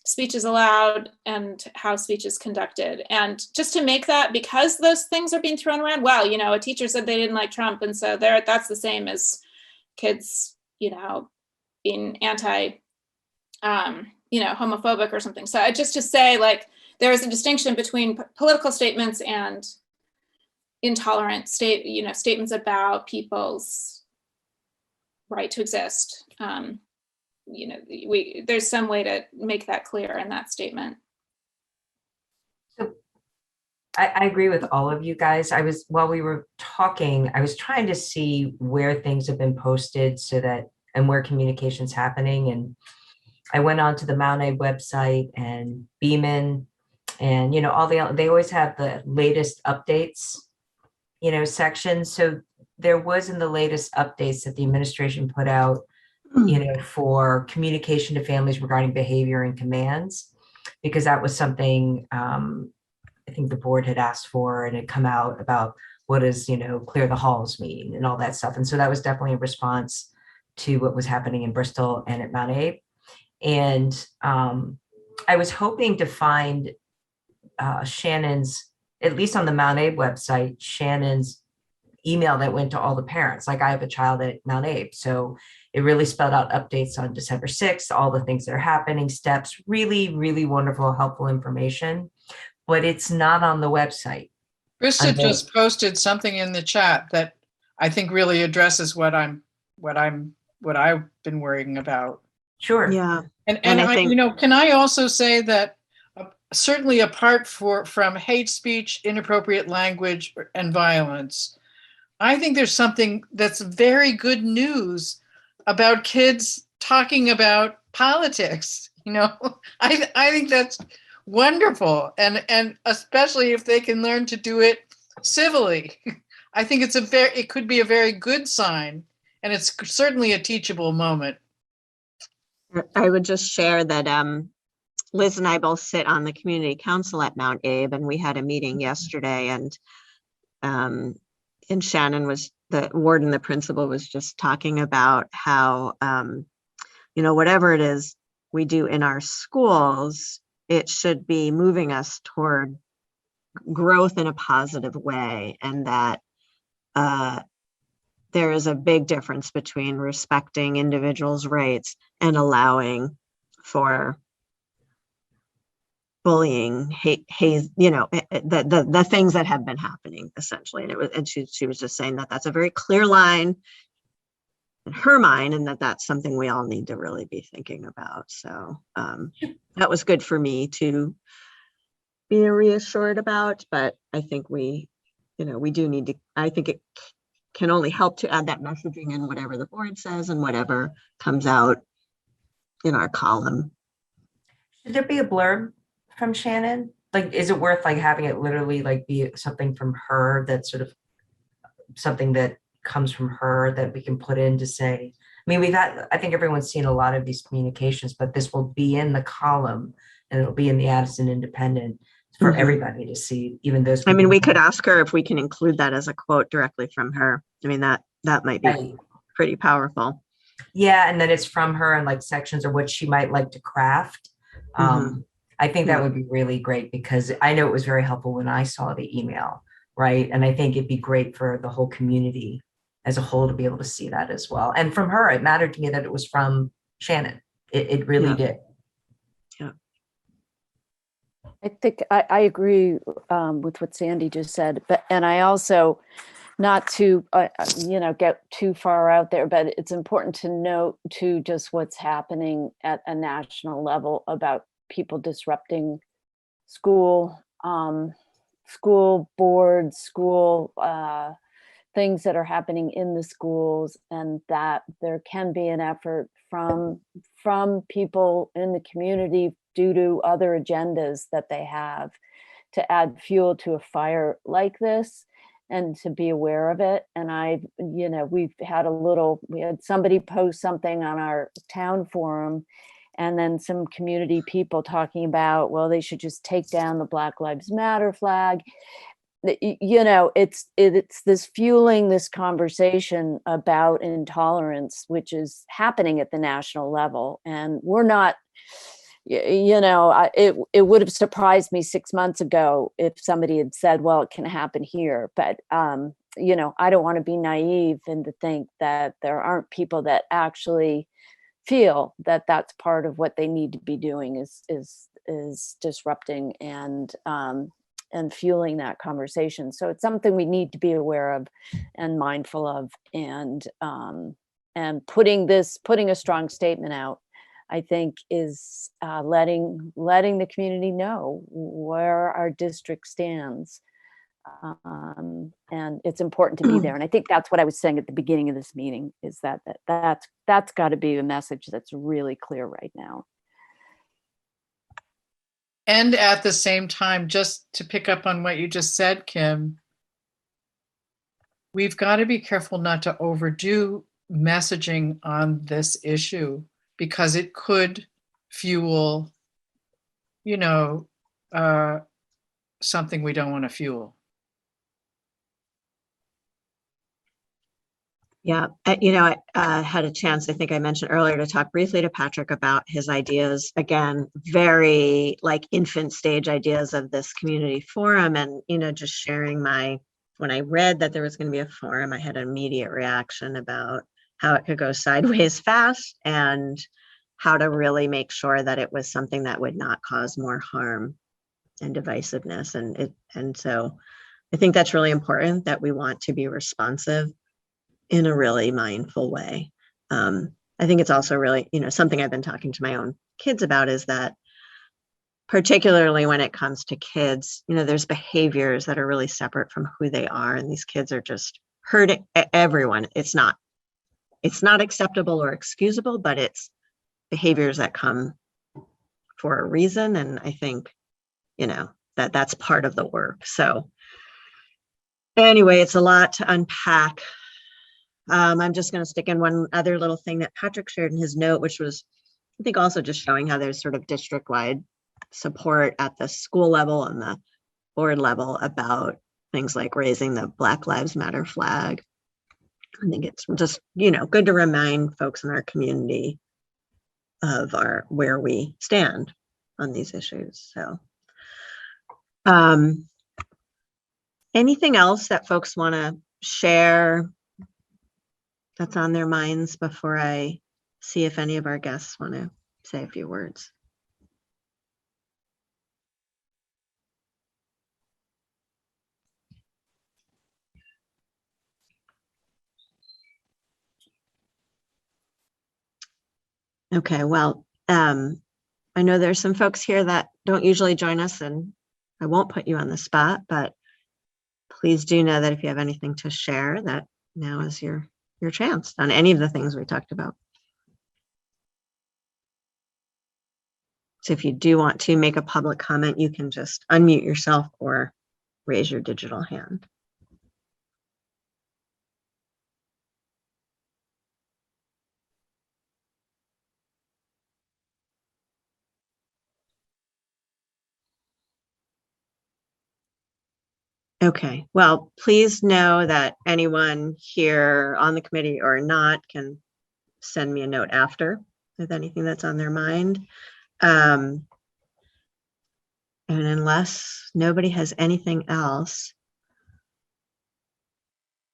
speech is allowed and how speech is conducted. And just to make that, because those things are being thrown around, well, a teacher said they didn't like Trump, and so that's the same as kids, being anti, homophobic or something. So just to say, there is a distinction between political statements and intolerant statements about people's right to exist. There's some way to make that clear in that statement. So I agree with all of you guys. While we were talking, I was trying to see where things have been posted and where communication's happening. And I went on to the Mount A website and Beeman, and they always have the latest updates, section. So there was in the latest updates that the administration put out, for communication to families regarding behavior and commands, because that was something I think the board had asked for, and it come out about what does clear the halls mean and all that stuff. And so that was definitely a response to what was happening in Bristol and at Mount A. And I was hoping to find Shannon's, at least on the Mount A website, Shannon's email that went to all the parents. Like, I have a child at Mount A, so it really spelled out updates on December 6th, all the things that are happening, steps, really, really wonderful, helpful information, but it's not on the website. Krista just posted something in the chat that I think really addresses what I've been worrying about. Sure. Yeah. And And I I, think- can I also say that certainly apart from hate speech, inappropriate language, and violence, I think there's something that's very good news about kids talking about politics. I think that's wonderful, and especially if they can learn to do it civilly. I think it could be a very good sign, and it's certainly a teachable moment. I would just share that Liz and I both sit on the community council at Mount Abe, and we had a meeting yesterday, and Shannon was the warden, the principal was just talking about how, whatever it is we do in our schools, it should be moving us toward growth in a positive way, and that there is a big difference between respecting individuals' rights and allowing for bullying, hate, the things that have been happening essentially. And she was just saying that that's a very clear line in her mind, and that's something we all need to really be thinking about. So that was good for me to be reassured about, but I think we do need to, I think it can only help to add that messaging in whatever the board says and whatever comes out in our column. Should there be a blurb from Shannon? Like, is it worth having it literally be something from her, that's sort of something that comes from her that we can put in to say, I think everyone's seen a lot of these communications, but this will be in the column and it'll be in the Addison Independent for everybody to see, even those. We could ask her if we can include that as a quote directly from her. That might be pretty powerful. Yeah, and then it's from her and sections of what she might like to craft. I think that would be really great, because I know it was very helpful when I saw the email, right? And I think it'd be great for the whole community as a whole to be able to see that as well. And from her, it mattered to me that it was from Shannon. It really did. Yeah. I think I agree with what Sandy just said, and I also, not to get too far out there, but it's important to note too just what's happening at a national level about people disrupting school boards, school things that are happening in the schools, and that there can be an effort from people in the community due to other agendas that they have to add fuel to a fire like this, and to be aware of it. And we had somebody post something on our town forum, and then some community people talking about, well, they should just take down the Black Lives Matter flag. It's this fueling this conversation about intolerance, which is happening at the national level. And we're not, it would have surprised me 6 months ago if somebody had said, well, it can happen here. But, I don't want to be naive and to think that there aren't people that actually feel that that's part of what they need to be doing is disrupting and fueling that conversation. So it's something we need to be aware of and mindful of, and putting a strong statement out, I think, is letting the community know where our district stands. And it's important to be there. And I think that's what I was saying at the beginning of this meeting, is that's got to be a message that's really clear right now. And at the same time, just to pick up on what you just said, Kim, we've got to be careful not to overdo messaging on this issue, because it could fuel, something we don't want to fuel. Yeah, I had a chance, I think I mentioned earlier, to talk briefly to Patrick about his ideas, again, very infant stage ideas of this community forum. And, just sharing when I read that there was going to be a forum, I had an immediate reaction about how it could go sideways fast, and how to really make sure that it was something that would not cause more harm and divisiveness. And so I think that's really important, that we want to be responsive in a really mindful way. I think it's also really, something I've been talking to my own kids about is that particularly when it comes to kids, there's behaviors that are really separate from who they are. And these kids are just hurting everyone. It's not acceptable or excusable, but it's behaviors that come for a reason. And I think, that's part of the work. So anyway, it's a lot to unpack. I'm just going to stick in one other little thing that Patrick shared in his note, which was, I think, also just showing how there's sort of district-wide support at the school level and the board level about things like raising the Black Lives Matter flag. I think it's just, good to remind folks in our community of where we stand on these issues. So, anything else that folks want to share that's on their minds before I see if any of our guests want to say a few words? Okay, well, I know there's some folks here that don't usually join us, and I won't put you on the spot, but please do know that if you have anything to share, that now is your chance on any of the things we talked about. So if you do want to make a public comment, you can just unmute yourself or raise your digital hand. Okay, well, please know that anyone here on the committee or not can send me a note after with anything that's on their mind. And unless nobody has anything else,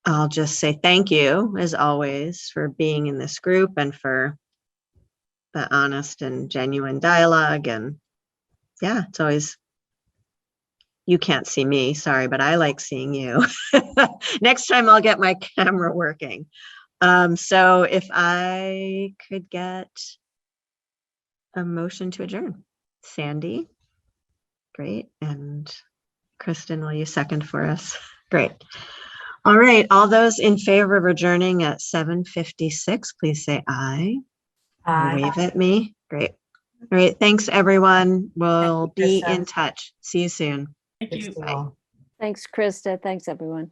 I'll just say thank you, as always, for being in this group and for the honest and genuine dialogue. And yeah, it's always, you can't see me, sorry, but I like seeing you. Next time I'll get my camera working. So if I could get a motion to adjourn. Sandy, great. And Kristen, will you second for us? Great. All right, all those in favor of adjourning at 7:56, please say aye. Aye. Wave at me. Great. All right, thanks everyone. We'll be Krista. in touch. See you soon. Thank you. Thanks to you all. Thanks, Krista. Thanks, everyone.